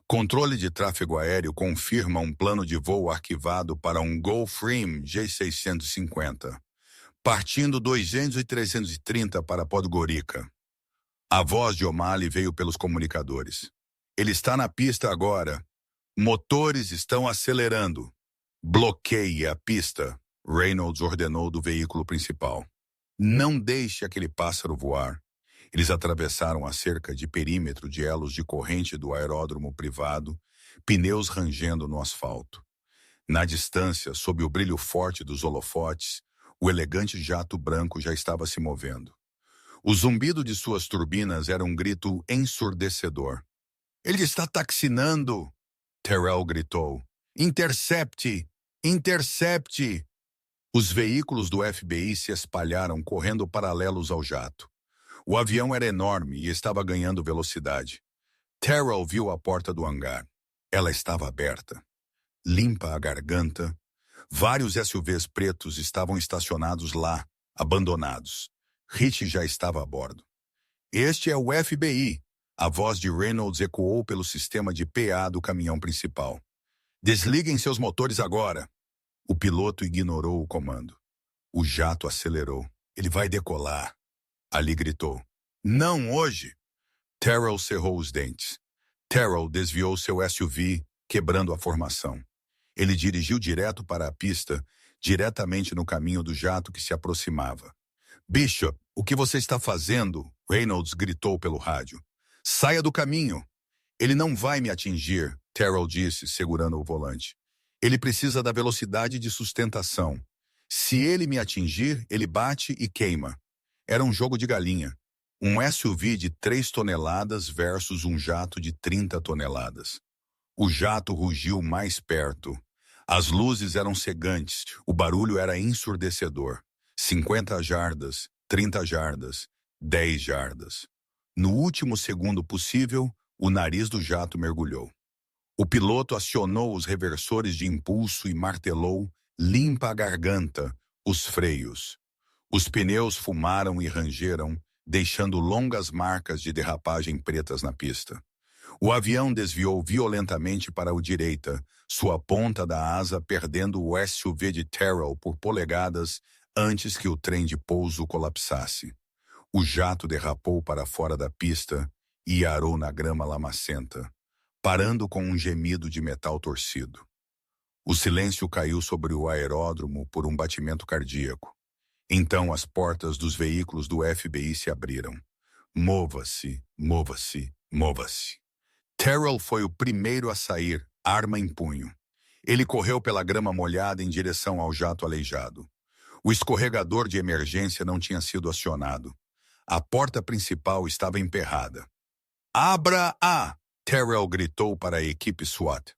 "Controle de tráfego aéreo confirma um plano de voo arquivado para um Gulfstream G650, partindo 200 e 330 para Podgorica." A voz de O'Malley veio pelos comunicadores. "Ele está na pista agora. Motores estão acelerando." "Bloqueie a pista", Reynolds ordenou do veículo principal. "Não deixe aquele pássaro voar." Eles atravessaram a cerca de perímetro de elos de corrente do aeródromo privado, pneus rangendo no asfalto. Na distância, sob o brilho forte dos holofotes, o elegante jato branco já estava se movendo. O zumbido de suas turbinas era um grito ensurdecedor. "Ele está taxinando!" Terrell gritou. "Intercepte! Intercepte!" Os veículos do FBI se espalharam correndo paralelos ao jato. O avião era enorme e estava ganhando velocidade. Terrell viu a porta do hangar. Ela estava aberta. Limpa a garganta. Vários SUVs pretos estavam estacionados lá, abandonados. Rich já estava a bordo. "Este é o FBI", a voz de Reynolds ecoou pelo sistema de PA do caminhão principal. "Desliguem seus motores agora." O piloto ignorou o comando. O jato acelerou. "Ele vai decolar." Ali gritou. "Não hoje." Terrell cerrou os dentes. Terrell desviou seu SUV, quebrando a formação. Ele dirigiu direto para a pista, diretamente no caminho do jato que se aproximava. "Bishop, o que você está fazendo?" Reynolds gritou pelo rádio. "Saia do caminho." "Ele não vai me atingir", Terrell disse, segurando o volante. "Ele precisa da velocidade de sustentação. Se ele me atingir, ele bate e queima." Era um jogo de galinha. Um SUV de 3 toneladas versus um jato de 30 toneladas. O jato rugiu mais perto. As luzes eram cegantes, o barulho era ensurdecedor. 50 jardas, 30 jardas, 10 jardas. No último segundo possível, o nariz do jato mergulhou. O piloto acionou os reversores de impulso e martelou, limpa a garganta, os freios. Os pneus fumaram e rangeram, deixando longas marcas de derrapagem pretas na pista. O avião desviou violentamente para a direita, sua ponta da asa perdendo o SUV de Terrell por polegadas antes que o trem de pouso colapsasse. O jato derrapou para fora da pista e arou na grama lamacenta, parando com um gemido de metal torcido. O silêncio caiu sobre o aeródromo por um batimento cardíaco. Então as portas dos veículos do FBI se abriram. Mova-se, mova-se, mova-se. Terrell foi o primeiro a sair, arma em punho. Ele correu pela grama molhada em direção ao jato aleijado. O escorregador de emergência não tinha sido acionado. A porta principal estava emperrada. "Abra-a!" Terrell gritou para a equipe SWAT.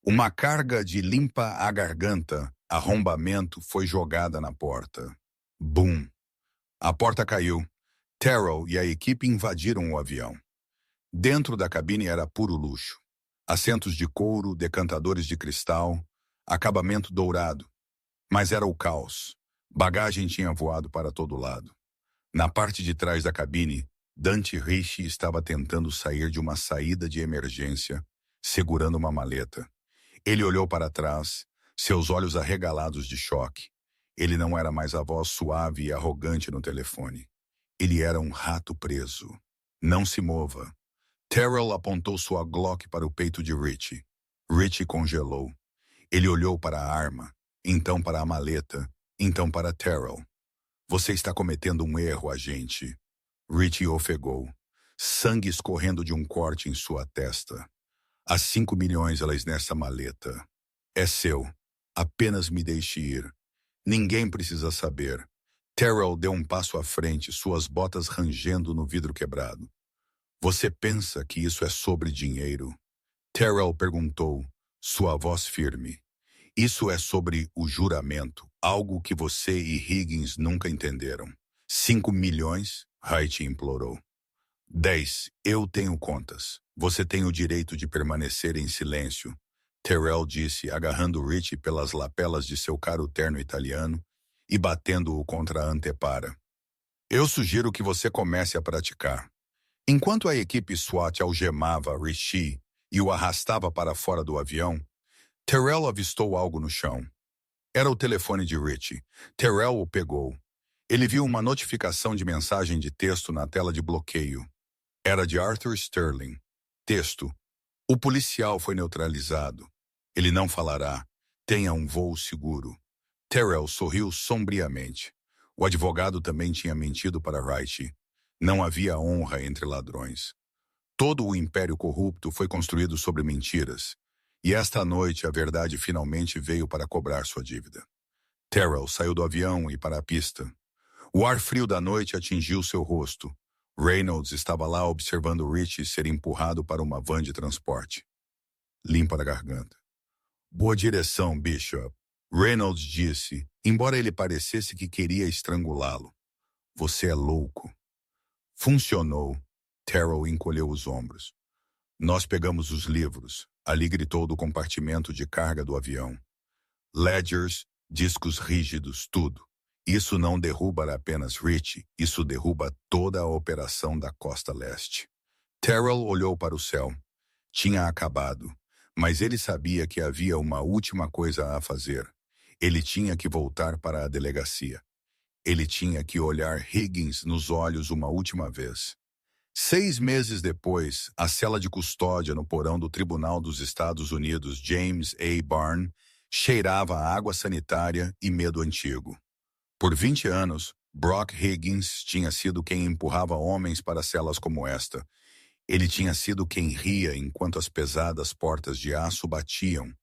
Uma carga de limpa a garganta, arrombamento foi jogada na porta. Bum! A porta caiu. Terrell e a equipe invadiram o avião. Dentro da cabine era puro luxo. Assentos de couro, decantadores de cristal, acabamento dourado. Mas era o caos. Bagagem tinha voado para todo lado. Na parte de trás da cabine, Dante Ricci estava tentando sair de uma saída de emergência, segurando uma maleta. Ele olhou para trás, seus olhos arregalados de choque. Ele não era mais a voz suave e arrogante no telefone. Ele era um rato preso. "Não se mova." Terrell apontou sua Glock para o peito de Ritchie. Ritchie congelou. Ele olhou para a arma, então para a maleta, então para Terrell. "Você está cometendo um erro, agente." Ritchie ofegou, sangue escorrendo de um corte em sua testa. "Há 5 milhões nessa maleta. É seu. Apenas me deixe ir. Ninguém precisa saber." Terrell deu um passo à frente, suas botas rangendo no vidro quebrado. "Você pensa que isso é sobre dinheiro?" Terrell perguntou, sua voz firme. "Isso é sobre o juramento, algo que você e Higgins nunca entenderam." 5 milhões? Wright implorou. 10. Eu tenho contas. Você tem o direito de permanecer em silêncio, Terrell disse, agarrando Ritchie pelas lapelas de seu caro terno italiano e batendo-o contra a antepara. "Eu sugiro que você comece a praticar." Enquanto a equipe SWAT algemava Ritchie e o arrastava para fora do avião, Terrell avistou algo no chão. Era o telefone de Ritchie. Terrell o pegou. Ele viu uma notificação de mensagem de texto na tela de bloqueio. Era de Arthur Sterling. Texto: "O policial foi neutralizado. Ele não falará. Tenha um voo seguro." Terrell sorriu sombriamente. O advogado também tinha mentido para Wright. Não havia honra entre ladrões. Todo o império corrupto foi construído sobre mentiras. E esta noite a verdade finalmente veio para cobrar sua dívida. Terrell saiu do avião e para a pista. O ar frio da noite atingiu seu rosto. Reynolds estava lá observando Ritchie ser empurrado para uma van de transporte. Limpa a garganta. "Boa direção, Bishop." Reynolds disse, embora ele parecesse que queria estrangulá-lo. "Você é louco." Funcionou. Terrell encolheu os ombros. "Nós pegamos os livros." Ali gritou do compartimento de carga do avião. "Ledgers, discos rígidos, tudo. Isso não derruba apenas Ritchie, isso derruba toda a operação da Costa Leste." Terrell olhou para o céu. Tinha acabado, mas ele sabia que havia uma última coisa a fazer. Ele tinha que voltar para a delegacia. Ele tinha que olhar Higgins nos olhos uma última vez. 6 meses depois, a cela de custódia no porão do Tribunal dos Estados Unidos, James A. Barn, cheirava a água sanitária e medo antigo. Por 20 anos, Brock Higgins tinha sido quem empurrava homens para celas como esta. Ele tinha sido quem ria enquanto as pesadas portas de aço batiam,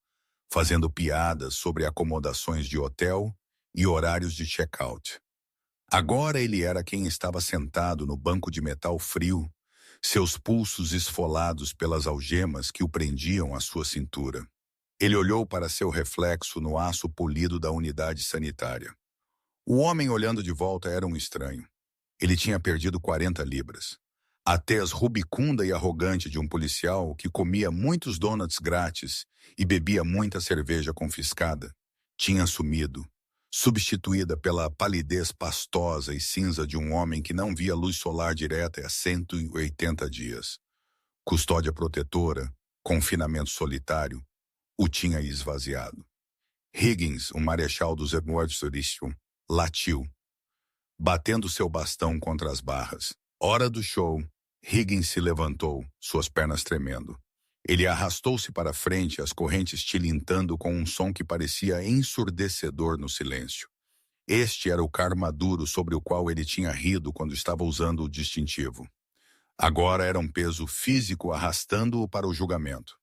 fazendo piadas sobre acomodações de hotel e horários de check-out. Agora ele era quem estava sentado no banco de metal frio, seus pulsos esfolados pelas algemas que o prendiam à sua cintura. Ele olhou para seu reflexo no aço polido da unidade sanitária. O homem olhando de volta era um estranho. Ele tinha perdido 40 libras. A tez rubicunda e arrogante de um policial que comia muitos donuts grátis e bebia muita cerveja confiscada tinha sumido, substituída pela palidez pastosa e cinza de um homem que não via luz solar direta há 180 dias. Custódia protetora, confinamento solitário, o tinha esvaziado. Higgins, o marechal dos Exércitos, latiu, batendo seu bastão contra as barras. Hora do show, Higgins se levantou, suas pernas tremendo. Ele arrastou-se para frente, as correntes tilintando com um som que parecia ensurdecedor no silêncio. Este era o karma duro sobre o qual ele tinha rido quando estava usando o distintivo. Agora era um peso físico arrastando-o para o julgamento.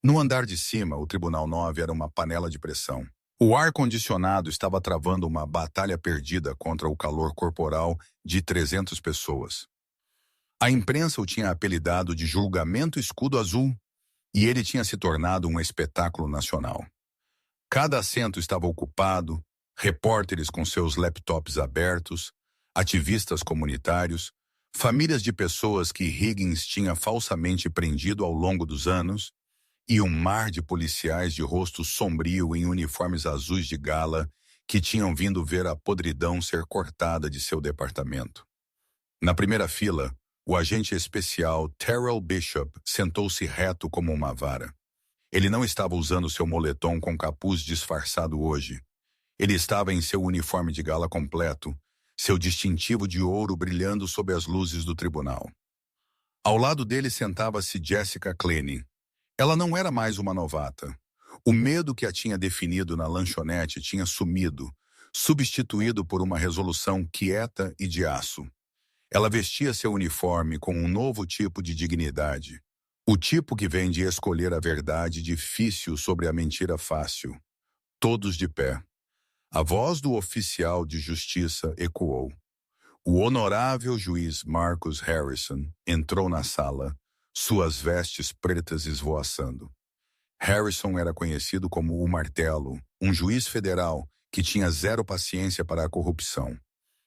No andar de cima, o Tribunal 9 era uma panela de pressão. O ar-condicionado estava travando uma batalha perdida contra o calor corporal de 300 pessoas. A imprensa o tinha apelidado de Julgamento Escudo Azul, e ele tinha se tornado um espetáculo nacional. Cada assento estava ocupado, repórteres com seus laptops abertos, ativistas comunitários, famílias de pessoas que Higgins tinha falsamente prendido ao longo dos anos, e um mar de policiais de rosto sombrio em uniformes azuis de gala que tinham vindo ver a podridão ser cortada de seu departamento. Na primeira fila, o agente especial Terrell Bishop sentou-se reto como uma vara. Ele não estava usando seu moletom com capuz disfarçado hoje. Ele estava em seu uniforme de gala completo, seu distintivo de ouro brilhando sob as luzes do tribunal. Ao lado dele sentava-se Jessica Clenny. Ela não era mais uma novata. O medo que a tinha definido na lanchonete tinha sumido, substituído por uma resolução quieta e de aço. Ela vestia seu uniforme com um novo tipo de dignidade. O tipo que vem de escolher a verdade difícil sobre a mentira fácil. Todos de pé. A voz do oficial de justiça ecoou. O honorável juiz Marcus Harrison entrou na sala, suas vestes pretas esvoaçando. Harrison era conhecido como o Martelo, um juiz federal que tinha zero paciência para a corrupção.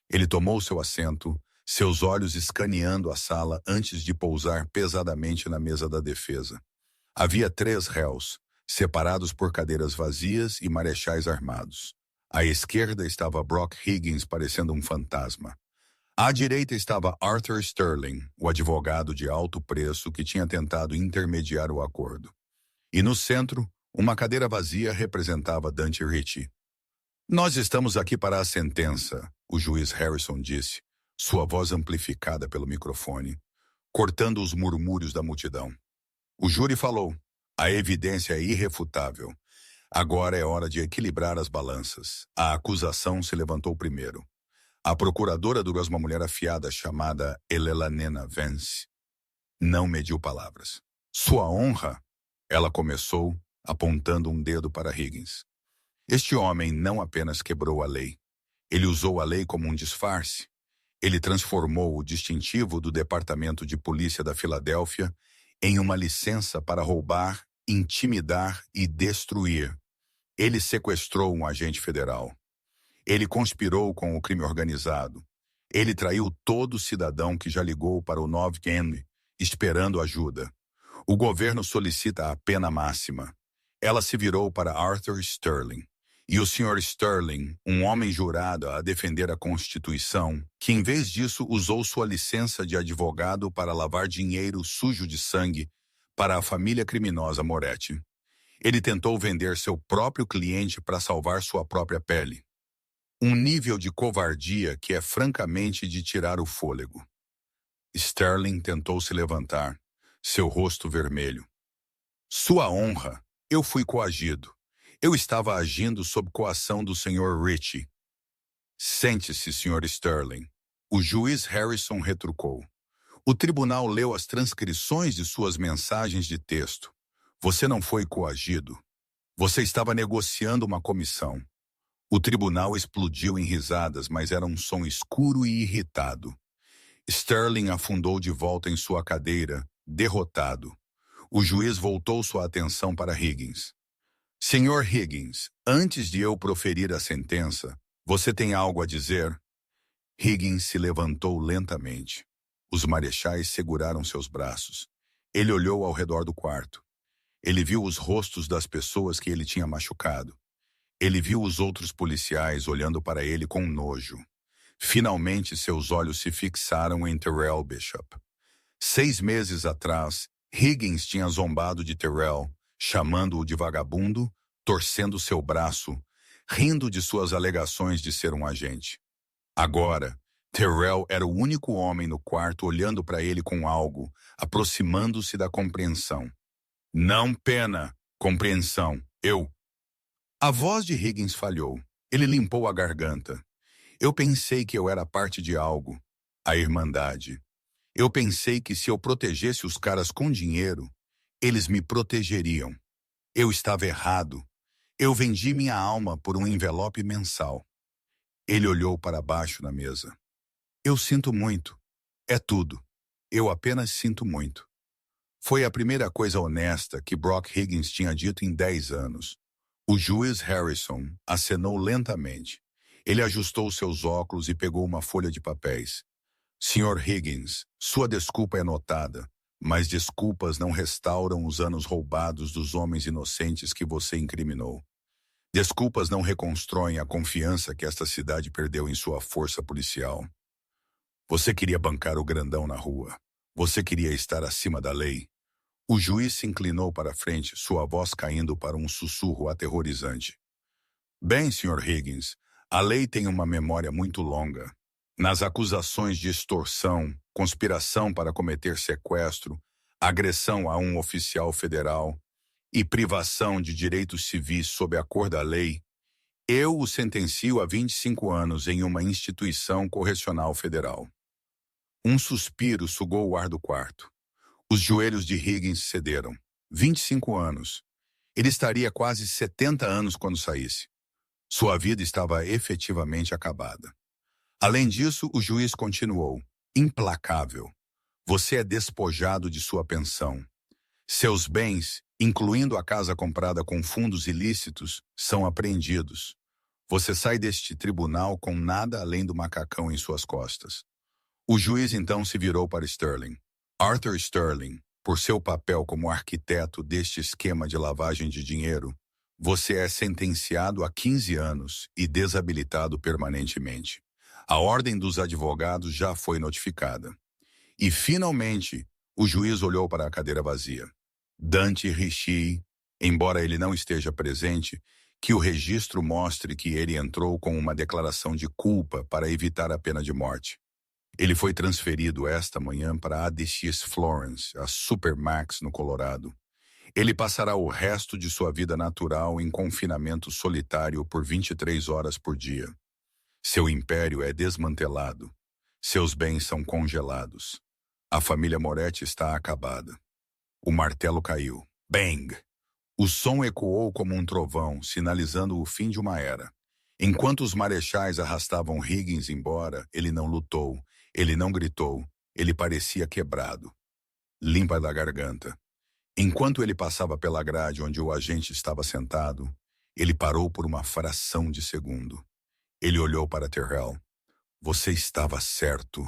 Ele tomou seu assento, seus olhos escaneando a sala antes de pousar pesadamente na mesa da defesa. Havia 3 réus, separados por cadeiras vazias e marechais armados. À esquerda estava Brock Higgins parecendo um fantasma. À direita estava Arthur Sterling, o advogado de alto preço que tinha tentado intermediar o acordo. E no centro, uma cadeira vazia representava Dante Ritchie. "Nós estamos aqui para a sentença", o juiz Harrison disse, sua voz amplificada pelo microfone, cortando os murmúrios da multidão. O júri falou: "A evidência é irrefutável. Agora é hora de equilibrar as balanças." A acusação se levantou primeiro. A procuradora durou uma mulher afiada chamada Elelanena Vance. Não mediu palavras. "Sua honra", ela começou, apontando um dedo para Higgins. "Este homem não apenas quebrou a lei. Ele usou a lei como um disfarce. Ele transformou o distintivo do Departamento de Polícia da Filadélfia em uma licença para roubar, intimidar e destruir. Ele sequestrou um agente federal. Ele conspirou com o crime organizado. Ele traiu todo cidadão que já ligou para o 911 esperando ajuda. O governo solicita a pena máxima." Ela se virou para Arthur Sterling. "E o Sr. Sterling, um homem jurado a defender a Constituição, que em vez disso usou sua licença de advogado para lavar dinheiro sujo de sangue para a família criminosa Moretti. Ele tentou vender seu próprio cliente para salvar sua própria pele. Um nível de covardia que é francamente de tirar o fôlego." Sterling tentou se levantar, seu rosto vermelho. "Sua honra, eu fui coagido. Eu estava agindo sob coação do Sr. Ritchie." "Sente-se, Sr. Sterling." O juiz Harrison retrucou. "O tribunal leu as transcrições de suas mensagens de texto. Você não foi coagido. Você estava negociando uma comissão. O tribunal explodiu em risadas, mas era um som escuro e irritado. Sterling afundou de volta em sua cadeira, derrotado. O juiz voltou sua atenção para Higgins. Senhor Higgins, antes de eu proferir a sentença, você tem algo a dizer? Higgins se levantou lentamente. Os marechais seguraram seus braços. Ele olhou ao redor do quarto. Ele viu os rostos das pessoas que ele tinha machucado. Ele viu os outros policiais olhando para ele com nojo. Finalmente, seus olhos se fixaram em Terrell Bishop. 6 meses atrás, Higgins tinha zombado de Terrell, chamando-o de vagabundo, torcendo seu braço, rindo de suas alegações de ser um agente. Agora, Terrell era o único homem no quarto olhando para ele com algo, aproximando-se da compreensão. Não pena, compreensão, eu. A voz de Higgins falhou. Ele limpou a garganta. Eu pensei que eu era parte de algo, a Irmandade. Eu pensei que se eu protegesse os caras com dinheiro, eles me protegeriam. Eu estava errado. Eu vendi minha alma por um envelope mensal. Ele olhou para baixo na mesa. Eu sinto muito. É tudo. Eu apenas sinto muito. Foi a primeira coisa honesta que Brock Higgins tinha dito em 10 anos. O juiz Harrison acenou lentamente. Ele ajustou seus óculos e pegou uma folha de papéis. Sr. Higgins, sua desculpa é notada, mas desculpas não restauram os anos roubados dos homens inocentes que você incriminou. Desculpas não reconstroem a confiança que esta cidade perdeu em sua força policial. Você queria bancar o grandão na rua. Você queria estar acima da lei. O juiz se inclinou para a frente, sua voz caindo para um sussurro aterrorizante. Bem, Sr. Higgins, a lei tem uma memória muito longa. Nas acusações de extorsão, conspiração para cometer sequestro, agressão a um oficial federal e privação de direitos civis sob a cor da lei, eu o sentencio a 25 anos em uma instituição correcional federal. Um suspiro sugou o ar do quarto. Os joelhos de Higgins cederam. 25 anos. Ele estaria quase 70 anos quando saísse. Sua vida estava efetivamente acabada. Além disso, o juiz continuou, implacável. Você é despojado de sua pensão. Seus bens, incluindo a casa comprada com fundos ilícitos, são apreendidos. Você sai deste tribunal com nada além do macacão em suas costas. O juiz então se virou para Sterling. Arthur Sterling, por seu papel como arquiteto deste esquema de lavagem de dinheiro, você é sentenciado a 15 anos e desabilitado permanentemente. A ordem dos advogados já foi notificada. E, finalmente, o juiz olhou para a cadeira vazia. Dante Ricci, embora ele não esteja presente, que o registro mostre que ele entrou com uma declaração de culpa para evitar a pena de morte. Ele foi transferido esta manhã para a ADX Florence, a Supermax no Colorado. Ele passará o resto de sua vida natural em confinamento solitário por 23 horas por dia. Seu império é desmantelado. Seus bens são congelados. A família Moretti está acabada. O martelo caiu. Bang! O som ecoou como um trovão, sinalizando o fim de uma era. Enquanto os marechais arrastavam Higgins embora, ele não lutou, ele não gritou, ele parecia quebrado. Limpa da garganta. Enquanto ele passava pela grade onde o agente estava sentado, ele parou por uma fração de segundo. Ele olhou para Terrell. Você estava certo.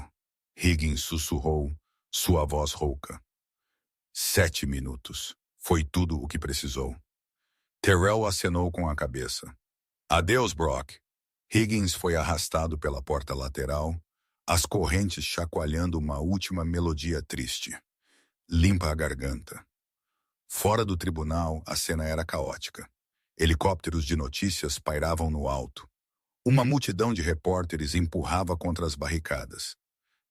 Higgins sussurrou, sua voz rouca. 7 minutos. Foi tudo o que precisou. Terrell acenou com a cabeça. Adeus, Brock. Higgins foi arrastado pela porta lateral, as correntes chacoalhando uma última melodia triste. Limpa a garganta. Fora do tribunal, a cena era caótica. Helicópteros de notícias pairavam no alto. Uma multidão de repórteres empurrava contra as barricadas.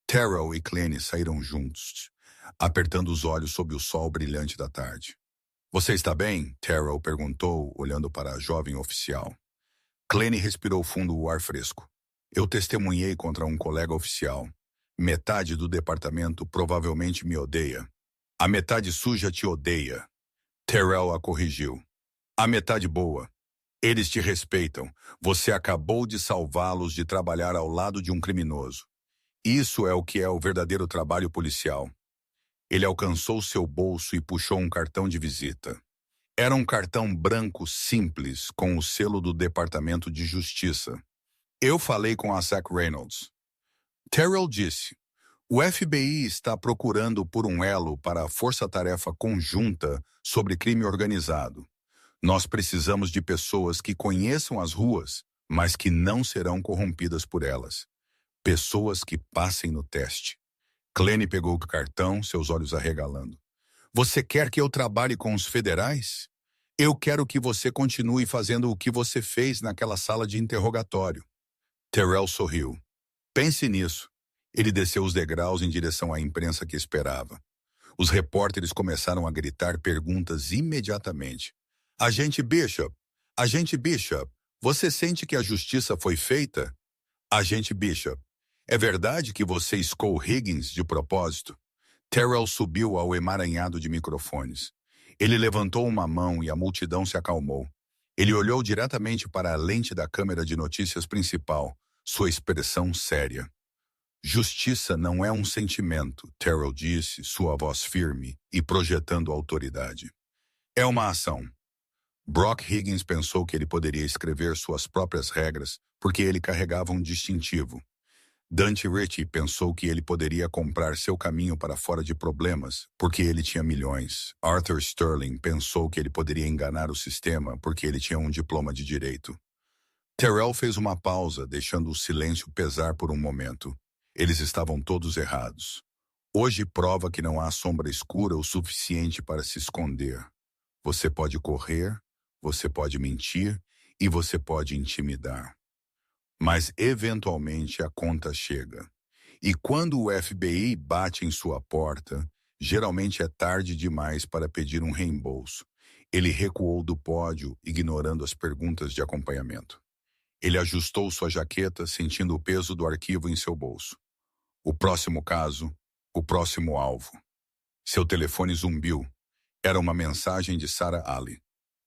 Terrell e Clancy saíram juntos, apertando os olhos sob o sol brilhante da tarde. Você está bem? Terrell perguntou, olhando para a jovem oficial. Clancy respirou fundo o ar fresco. Eu testemunhei contra um colega oficial. Metade do departamento provavelmente me odeia. A metade suja te odeia. Terrell a corrigiu. A metade boa. Eles te respeitam. Você acabou de salvá-los de trabalhar ao lado de um criminoso. Isso é o que é o verdadeiro trabalho policial. Ele alcançou seu bolso e puxou um cartão de visita. Era um cartão branco simples com o selo do Departamento de Justiça. Eu falei com a Zach Reynolds. Terrell disse, o FBI está procurando por um elo para a força-tarefa conjunta sobre crime organizado. Nós precisamos de pessoas que conheçam as ruas, mas que não serão corrompidas por elas. Pessoas que passem no teste. Clancy pegou o cartão, seus olhos arregalando. Você quer que eu trabalhe com os federais? Eu quero que você continue fazendo o que você fez naquela sala de interrogatório. Terrell sorriu. Pense nisso. Ele desceu os degraus em direção à imprensa que esperava. Os repórteres começaram a gritar perguntas imediatamente. Agente Bishop, você sente que a justiça foi feita? Agente Bishop, é verdade que você escou Higgins de propósito? Terrell subiu ao emaranhado de microfones. Ele levantou uma mão e a multidão se acalmou. Ele olhou diretamente para a lente da câmera de notícias principal, sua expressão séria. Justiça não é um sentimento, Terrell disse, sua voz firme e projetando autoridade. É uma ação. Brock Higgins pensou que ele poderia escrever suas próprias regras porque ele carregava um distintivo. Dante Ritchie pensou que ele poderia comprar seu caminho para fora de problemas porque ele tinha milhões. Arthur Sterling pensou que ele poderia enganar o sistema porque ele tinha um diploma de direito. Terrell fez uma pausa, deixando o silêncio pesar por um momento. Eles estavam todos errados. Hoje prova que não há sombra escura o suficiente para se esconder. Você pode correr, você pode mentir e você pode intimidar. Mas, eventualmente, a conta chega. E quando o FBI bate em sua porta, geralmente é tarde demais para pedir um reembolso. Ele recuou do pódio, ignorando as perguntas de acompanhamento. Ele ajustou sua jaqueta, sentindo o peso do arquivo em seu bolso. O próximo caso, o próximo alvo. Seu telefone zumbiu. Era uma mensagem de Sarah Ali.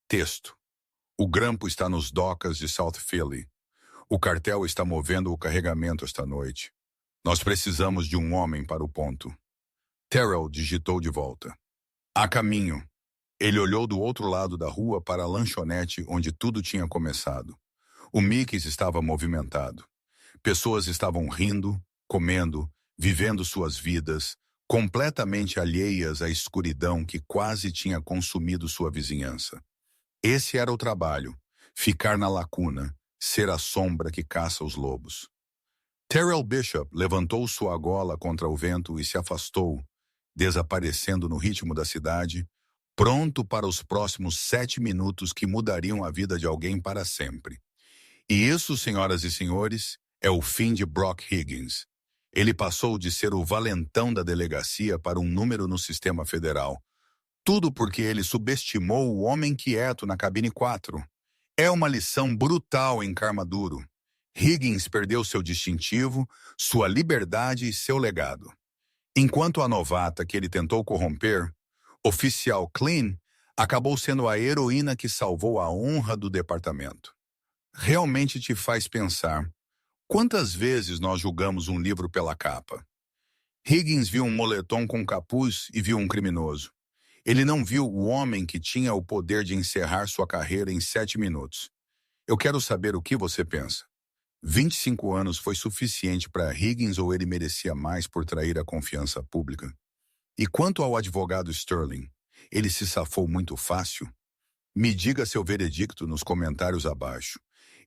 Texto. O grampo está nos docas de South Philly. O cartel está movendo o carregamento esta noite. Nós precisamos de um homem para o ponto. Terrell digitou de volta. A caminho. Ele olhou do outro lado da rua para a lanchonete onde tudo tinha começado. O Mickey's estava movimentado. Pessoas estavam rindo, comendo, vivendo suas vidas, completamente alheias à escuridão que quase tinha consumido sua vizinhança. Esse era o trabalho, ficar na lacuna, ser a sombra que caça os lobos. Terrell Bishop levantou sua gola contra o vento e se afastou, desaparecendo no ritmo da cidade, pronto para os próximos 7 minutos que mudariam a vida de alguém para sempre. E isso, senhoras e senhores, é o fim de Brock Higgins. Ele passou de ser o valentão da delegacia para um número no sistema federal. Tudo porque ele subestimou o homem quieto na cabine 4. É uma lição brutal em karma duro. Higgins perdeu seu distintivo, sua liberdade e seu legado. Enquanto a novata que ele tentou corromper, oficial Clean, acabou sendo a heroína que salvou a honra do departamento. Realmente te faz pensar, quantas vezes nós julgamos um livro pela capa? Higgins viu um moletom com capuz e viu um criminoso. Ele não viu o homem que tinha o poder de encerrar sua carreira em 7 minutos. Eu quero saber o que você pensa. 25 anos foi suficiente para Higgins ou ele merecia mais por trair a confiança pública? E quanto ao advogado Sterling, ele se safou muito fácil? Me diga seu veredicto nos comentários abaixo.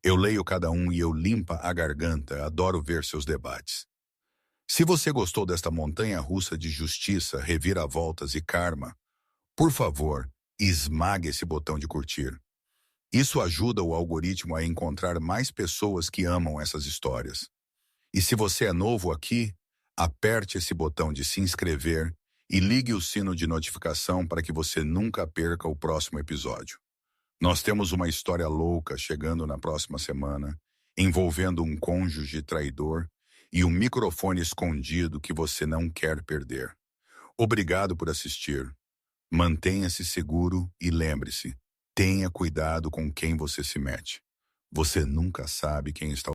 Eu leio cada um e eu limpa a garganta, adoro ver seus debates. Se você gostou desta montanha-russa de justiça, reviravoltas e karma, por favor, esmague esse botão de curtir. Isso ajuda o algoritmo a encontrar mais pessoas que amam essas histórias. E se você é novo aqui, aperte esse botão de se inscrever e ligue o sino de notificação para que você nunca perca o próximo episódio. Nós temos uma história louca chegando na próxima semana, envolvendo um cônjuge traidor e um microfone escondido que você não quer perder. Obrigado por assistir. Mantenha-se seguro e lembre-se, Tenha cuidado com quem você se mete. Você nunca sabe quem está